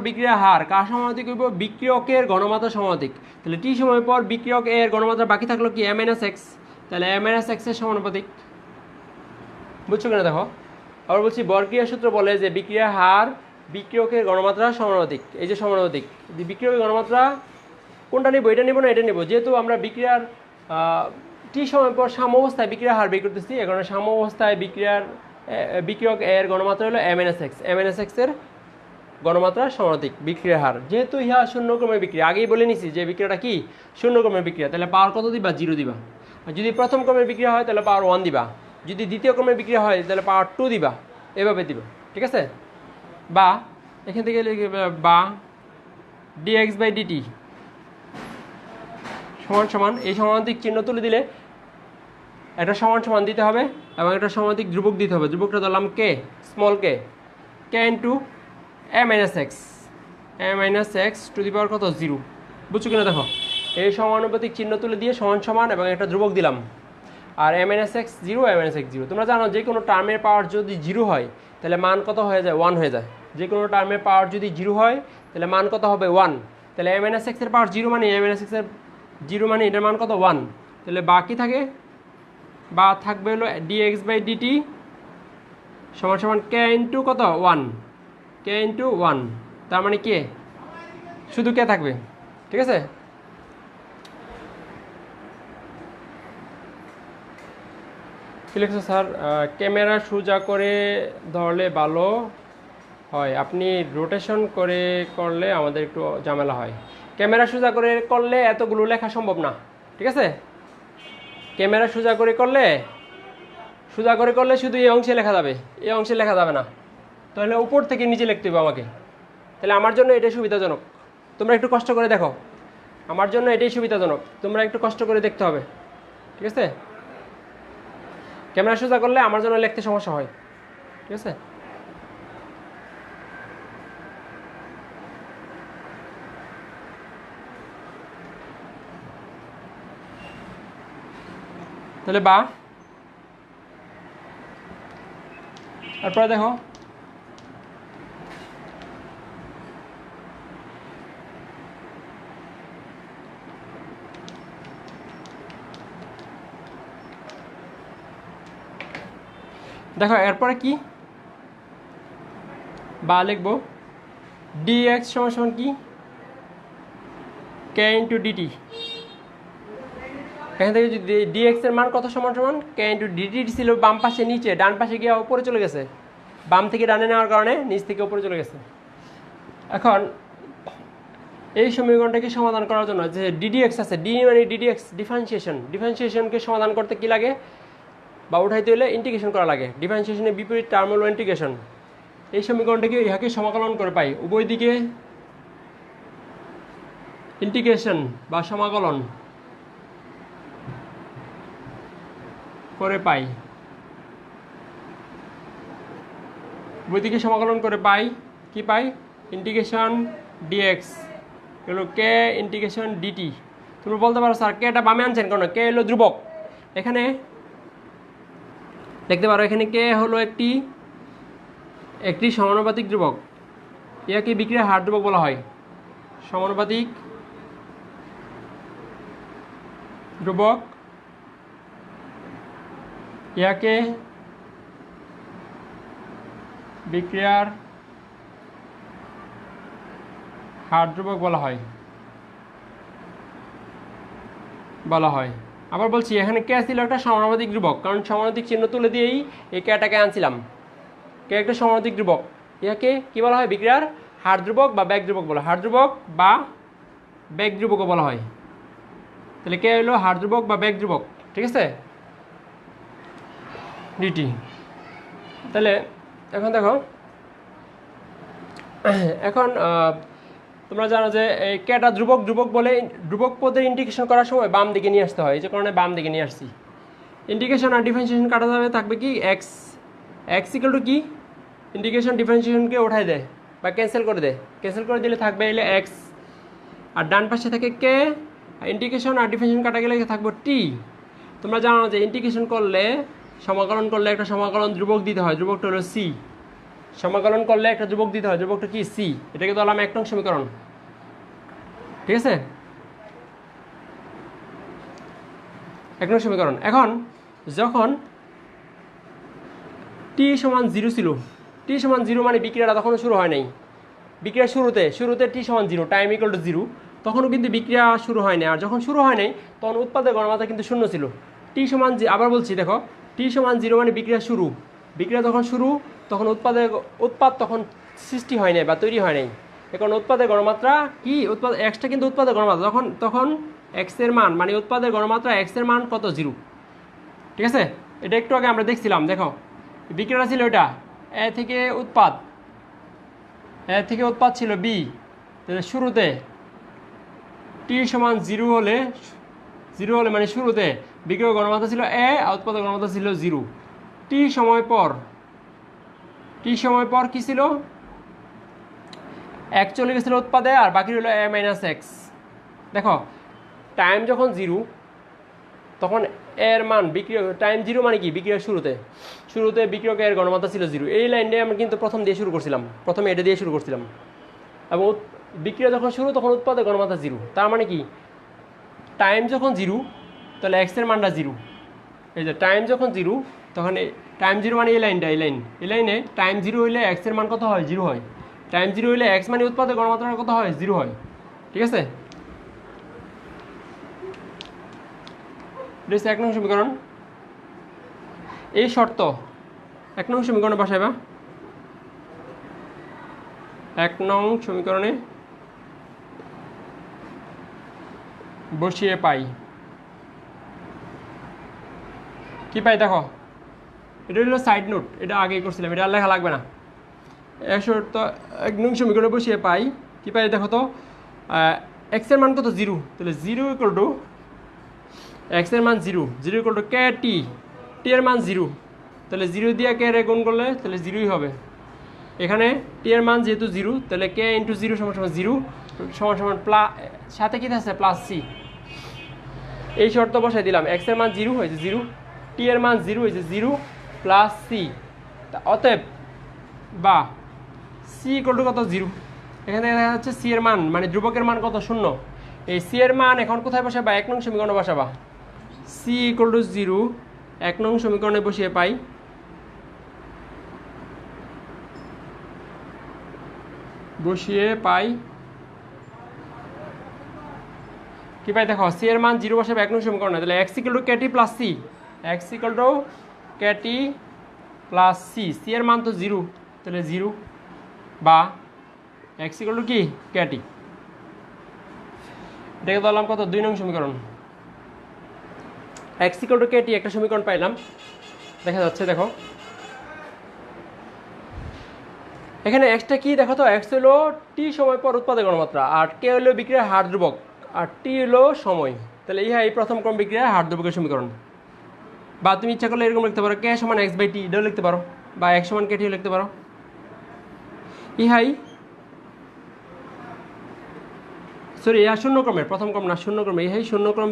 বিক্রিয়ার হার কার সমানুপাতিক হইব? বিক্রিয়কের গণমাত্রা সমানুপাতিক। তাহলে টি সময় পর বিক্রিয়ক এর গণমাত্রা বাকি থাকলো কি এ মাইনাস এক্স, তাহলে এ মাইনাস এক্স এর সমানুপাতিক। বুঝছো কিনা দেখো। আবার বলছি, বরক্রিয়া সূত্র বলে যে বিক্রিয়ার হার বিক্রিয়কের গণমাত্রা সমানুপাতিক। এই যে সমানুপাতিক, বিক্রিয়কের গণমাত্রা কোনটা নিব? এটা নিব না এটা নিব? যেহেতু আমরা বিক্রিয়ার টি সময় পর সাম্যাবস্থায় বিক্রিয়ার হার বের করতেছি, এখন সাম্যাবস্থায় বিক্রিয়ক এর গণমাত্রা হলো এম এন এস এক্স এর গণমাত্রা সমানুপাতিক বিক্রিয়ার হার। যেহেতু ইহা শূন্যক্রমের বিক্রিয়া, আগেই বলে নিছি যে বিক্রিয়াটা কি শূন্যক্রমের বিক্রিয়া, তাহলে পাওয়ার কত দিবা? 0 দিবা। আর যদি প্রথম ক্রমের বিক্রিয়া হয় তাহলে পাওয়ার 1 দিবা, যদি দ্বিতীয় ক্রমের বিক্রিয়া হয় তাহলে পাওয়ার 2 দিবা, এভাবে দিবা, ঠিক আছে। বা এখান থেকে বা ডিএক্স বাই ডিটি সমান সমান, এই সমানুপাতিক চিহ্ন তুলে দিলে একটা সমান সমান দিতে হবে এবং একটা সমানুপাতিক ধ্রুবক দিতে হবে। ধ্রুবকটা ধরলাম K, small K into e minus x to the power কত? 0। বুঝছো কিনা দেখো, এই সমানুপাতিক চিহ্ন তুলে দিয়ে সমান সমান এবং একটা ধ্রুবক দিলাম। আর এ মাইনাস এক্স 0, এ মাইনাস এক্স 0। তোমরা জানো যে কোনো টার্মের পাওয়ার যদি 0 হয় তাহলে মান কত হয়ে যায়? 1 হয়ে যায়। যে কোনো টার্মের পাওয়ার যদি 0 হয় তাহলে মান কত হবে? 1। তাহলে এ মাইনাস এক্সের পাওয়ার 0 মানে এ মাইনাস এক্সের 0 মানে এটার মান কত? 1। তাহলে বাকি থাকবে হলো ডিএক্স বাই ডিটি সমান সমান কে ইন্টু কত? 1, কে ইন্টু 1। তার মানে কে, শুধু কে থাকবে, ঠিক আছে। কি লিখছো স্যার? ক্যামেরা সোজা করে ধরলে ভালো হয়, আপনি রোটেশন করলে আমাদের একটু ঝামেলা হয়। ক্যামেরা সোজা করে করলে এতগুলো লেখা সম্ভব না, ঠিক আছে। ক্যামেরা সোজা করে করলে শুধু এই অংশে লেখা যাবে, এই অংশে লেখা যাবে না। তাহলে উপর থেকে নিচে লিখতে হবে আমাকে। তাহলে আমার জন্য এটাই সুবিধাজনক, তোমরা একটু কষ্ট করে দেখো। আমার জন্য এটাই সুবিধাজনক, তোমরা একটু কষ্ট করে দেখতে হবে, ঠিক আছে। ক্যামেরা সোজা করলে আমার জন্য লিখতে সমস্যা হয়। ঠিক আছে। তাহলে বা তারপরে দেখো দেখো এরপরে কি বা লিখবো dx সমান সমান কি k ইন্টু ডিটি। এখান থেকে যদি dx এর মান কত সমান সমান k ইন্টু ডিটি ছিল বাম পাশে নিচে, ডান পাশে গিয়ে উপরে চলে গেছে, বাম থেকে ডানে নেওয়ার কারণে নিচ থেকে উপরে চলে গেছে। এখন এই সমীকরণটাকে সমাধান করার জন্য যে ddx আছে, d মানে ddx ডিফারেন্সিয়েশনকে সমাধান করতে কি লাগে বা উঠাইতে হলে ইন্টিগ্রেশন করা লাগে। ডিফারেন্সিয়েশনের বিপরীত টার্ম হলো ইন্টিগ্রেশন। এই সমীকরণটাকে ইহাকে সমাকলন করে পাই, উভয় দিকে ইন্টিগ্রেশন বা সমাকলন করে পাই, উভয় দিকে সমাকলন করে পাই কি পাই ইন্টিগ্রেশন dx হলো k ইন্টিগ্রেশন dt। তুমি বলতে পারো স্যার কে এটা বামে আনছেন কেন, কে হলো ধ্রুবক, এখানে দেখতে পারো এখানে কে হলো একটি সমানুপাতিক ধ্রুবক, ইয়াকে বিক্রিয়ার হার ধ্রুবক বলা হয়। সমানুপাতিক ধ্রুবক ইয়াকে বিক্রিয়ার হার ধ্রুবক বলা হয়। আবার বলছি এখানে কে ছিল একটা সমানুপাতিক ধ্রুবক, কারণ সমানুপাতিক চিহ্ন তুলে দিয়েই এই কেটাকে আনছিলাম। কে একটা সমানুপাতিক ধ্রুবক, ইয়াকে কি বলা হয় বিক্রিয়ার হার ধ্রুবক বা বেগ ধ্রুবক বলা হয়, হার ধ্রুবক বা বেগ ধ্রুবকও বলা হয়। তাহলে কে হলো হার ধ্রুবক বা বেগ ধ্রুবক, ঠিক আছে ডিটি। তাহলে এখন দেখো এখন তোমরা জানো যে এই কেটা ধ্রুবক বলে ধ্রুবক পদের ইন্টিগ্রেশন করার সময় বাম দিকে নিয়ে আসতে হয়, এই যে কারণে বাম দিকে নিয়ে আসছি। ইন্টিগ্রেশন আর ডিফারেন্সিয়েশন কাটা যাবে, থাকবে কি এক্স ইকুয়াল টু কি ইন্টিগ্রেশন ডিফারেন্সিয়েশনকে উঠাই দেয় বা ক্যান্সেল করে দিলে থাকবে এলে এক্স, আর ডান পাশে থাকে কে, ইন্টিগ্রেশন আর ডিফারেন্সিয়েশন কাটা গেলে থাকবে টি। তোমরা জানো যে ইন্টিগ্রেশন করলে সমাকলন করলে একটা সমাকলন ধ্রুবক দিতে হয়, ধ্রুবকটা হলো সি। সমাকলন করলে একটা ধ্রুবক দিতে হয়, ধ্রুবকটা কি সি। এটাকে বললাম 1 নং সমীকরণ, ঠিক আছে 1 নং সমীকরণ। এখন যখন টি সমান 0 ছিল, টি সমান 0 মানে বিক্রিয়াটা তখনও শুরু হয় নাই। বিক্রিয়ার শুরুতে টি সমান 0, টাইম ইকুয়াল টু 0, তখনও কিন্তু বিক্রিয়া শুরু হয় নাই। আর যখন শুরু হয় নাই তখন উৎপাদের গণমাত্রা কিন্তু 0 ছিল। টি সমান, আবার বলছি দেখো টি সমান 0 মানে বিক্রিয়া শুরু, বিক্রিয়া যখন শুরু তখন উৎপাদ তখন সৃষ্টি হয় নাই বা তৈরি হয় নাই। এখন উৎপাদের গণমাত্রা কি এক্সটা কিন্তু উৎপাদের গণমাত্রা, তখন এক্স এর মান মানে উৎপাদের গণমাত্রা এক্স এর মান কত 0, ঠিক আছে। এটা একটু আগে আমরা দেখছিলাম, দেখো বিক্রিয়াটা ছিল এটা এ থেকে উৎপাদ ছিল বি। তাহলে শুরুতে টি সমান 0 হলে মানে শুরুতে বিক্রিয়ার গণমাত্রা ছিল এ আর উৎপাদের গণমাত্রা ছিল 0। টি সময় পর কি ছিল, এক চলে গেছিল উৎপাদে আর বাকি হলো এ মাইনাস এক্স। দেখো টাইম যখন 0 তখন এর মান টাইম 0 মানে কি বিক্রিয়ার শুরুতে বিক্রিয়কের গণমাত্রা ছিল 0। এই লাইনটা আমরা কিন্তু প্রথমে এটা দিয়ে শুরু করছিলাম। এবং বিক্রিয়া যখন শুরু তখন উৎপাদের গণমাত্রা 0, তার মানে কি টাইম যখন 0 তাহলে এক্স এর মানটা 0। এই যে টাইম যখন 0 তখন টাইম 0 মানে এই লাইনে টাইম 0 হইলে এক্স এর মান কত হয় 0 হয়। টাইম 0 হইলে এক্স মানে উৎপাদের গণমাত্রা কত হয় 0 হয়, ঠিক আছে। এটা হচ্ছে 1 নং সমীকরণ। এই শর্ত 1 নং সমীকরণে বসাইবা, 1 নং সমীকরণে বসিয়ে পাই কি পাই দেখো, এটা হলো সাইড নোট, এটা আগেই করছিলাম, এটা আর লেখা লাগবে না। 1 নং সমীকরণে বসিয়ে পাই কি পাই দেখো তো, এক্স এর মান কত 0, তাহলে 0 ইকুয়াল টু এক্স এর মান 0 ইকুয়াল টু কে টি এর মান 0, তাহলে 0 দিয়ে কে রে গুণ করলে তাহলে 0ই হবে। এখানে টি এর মান যেহেতু 0 তাহলে কে ইন্টু 0 সমান সমান 0 সমান সমান সাথে কি আছে প্লাস সি। এই শর্ত বসাই দিলাম, এক্স এর মান 0 হয়েছে 0, টি এর মান 0 হয়েছে 0 প্লাস সি। অতএব বা সি ইকুয়াল টু কত 0। এখানে দেখা যাচ্ছে সি এর মান মানে ধ্রুবকের মান কত 0। এই সি এর মান এখন কোথায় বসাবা 1 নং সমীকরণে বসাবা। সি ইকুয়াল টু 0 1 নং সমীকরণে বসিয়ে পাই কি পাই দেখো, সি এর মান 0 বসাবে 1 নং সমীকরণে, তাহলে x equal to kt plus c, x equal to kt plus c. C এর মান তো 0 তাহলে 0 বা এক্স ইকুয়াল টু কি কেটি। এটাকে ধরলাম কত 2 নং সমীকরণ। এক্স ইকুয়াল টু কেটি একটা সমীকরণ পাইলাম, দেখা যাচ্ছে দেখো এখানে এক্সটা কি দেখো তো, এক্স হলো টি সময় পর উৎপাদক গণমাত্রা, আর কে হলো বিক্রিয়ার হার ধ্রুবক, আর টি হলো সময়। তাহলে এই প্রথম ক্রম বিক্রিয়ার হার ধ্রুবকের সমীকরণ। বা তুমি ইচ্ছা করলে এরকম লিখতে পারো, কে সমান এক্স বাই টি এটাও লিখতে পারো, বা এক্স সমান কে টিও লিখতে পারো। সরি ইহা শূন্য ক্রমের প্রথম ক্রম না, শূন্য ক্রমে ইহাই শূন্য ক্রম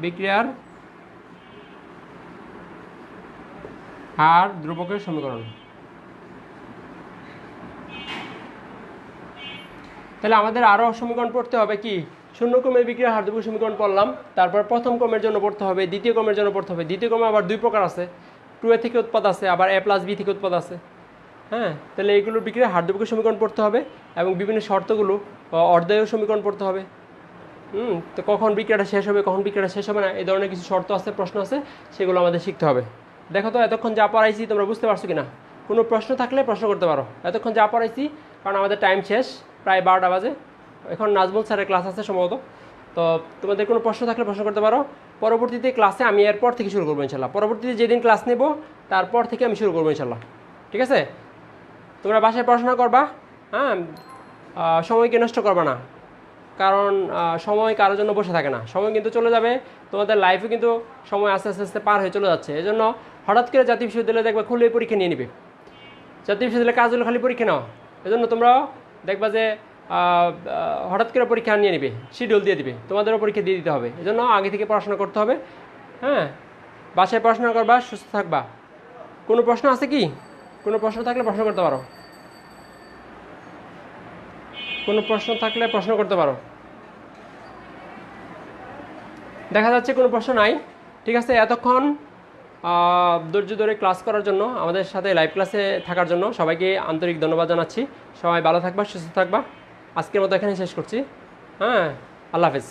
বিক্রিয়ার হার ধ্রুবকের সমীকরণ। তাহলে আমাদের আরও সমীকরণ পড়তে হবে কি, শূন্য ক্রমের বিক্রিয়ার হার ধ্রুবকের সমীকরণ পড়লাম, তারপর প্রথম ক্রমের জন্য পড়তে হবে, দ্বিতীয় ক্রমের জন্য পড়তে হবে। দ্বিতীয় ক্রমে আবার 2 প্রকার আছে, 2a থেকে উৎপাদ আছে, আবার a প্লাস বি থেকে উৎপাদ আছে। হ্যাঁ, তাহলে এইগুলোর বিক্রিয়ার হার ধ্রুবকের সমীকরণ পড়তে হবে এবং বিভিন্ন শর্তগুলো অর্ধেয় সমীকরণ পড়তে হবে। তো কখন বিক্রিয়াটা শেষ হবে, কখন বিক্রিয়াটা শেষ হবে না, এই ধরনের কিছু শর্ত আছে, প্রশ্ন আছে, সেগুলো আমাদের শিখতে হবে। দেখো তো এতক্ষণ যা পড়াইছি তোমরা বুঝতে পারছো কিনা, কোনো প্রশ্ন থাকলে প্রশ্ন করতে পারো। এতক্ষণ যা পড়াইছি, কারণ আমাদের টাইম শেষ, প্রায় 12টা বাজে, এখন নাজমুল স্যারের ক্লাস আছে সম্ভবত। তো তোমাদের কোনো প্রশ্ন থাকলে প্রশ্ন করতে পারো। পরবর্তীতে ক্লাসে আমি এরপর থেকে শুরু করবো ইনশাল্লাহ। পরবর্তীতে যেদিন ক্লাস নেব তারপর থেকে আমি শুরু করবো ইনশাল্লাহ। ঠিক আছে, তোমরা বাসায় পড়াশোনা করবা, হ্যাঁ, সময়কে নষ্ট করবা না, কারণ সময় কারোর জন্য বসে থাকে না, সময় কিন্তু চলে যাবে, তোমাদের লাইফে কিন্তু সময় আস্তে আস্তে আস্তে পার হয়ে চলে যাচ্ছে। এই জন্য হঠাৎ করে জাতীয় বিশ্ববিদ্যালয়ে দেখবে খুলে পরীক্ষা নিয়ে নিবে, জাতীয় বিশ্ববিদ্যালয়ে কাজ হলো খালি পরীক্ষা নাও। এই জন্য তোমরা দেখবা যে হঠাৎ করে পরীক্ষা নিয়ে নিবে, শিডিউল দিয়ে দিবে, তোমাদেরও পরীক্ষা দিয়ে দিতে হবে। এই জন্য আগে থেকে পড়াশোনা করতে হবে। হ্যাঁ, বাসায় পড়াশোনা করবা, সুস্থ থাকবা। কোনো প্রশ্ন আছে কি? কোনো প্রশ্ন থাকলে প্রশ্ন করতে পারো, কোনো প্রশ্ন থাকলে প্রশ্ন করতে পারো। দেখা যাচ্ছে কোনো প্রশ্ন নাই। ঠিক আছে, এতক্ষণ ধৈর্য ধরে ক্লাস করার জন্য, আমাদের সাথে লাইভ ক্লাসে থাকার জন্য সবাইকে আন্তরিক ধন্যবাদ জানাচ্ছি। সবাই ভালো থাকবা, সুস্থ থাকবা। আজকের মতো এখানে শেষ করছি। হ্যাঁ, আল্লাহ হাফেজ।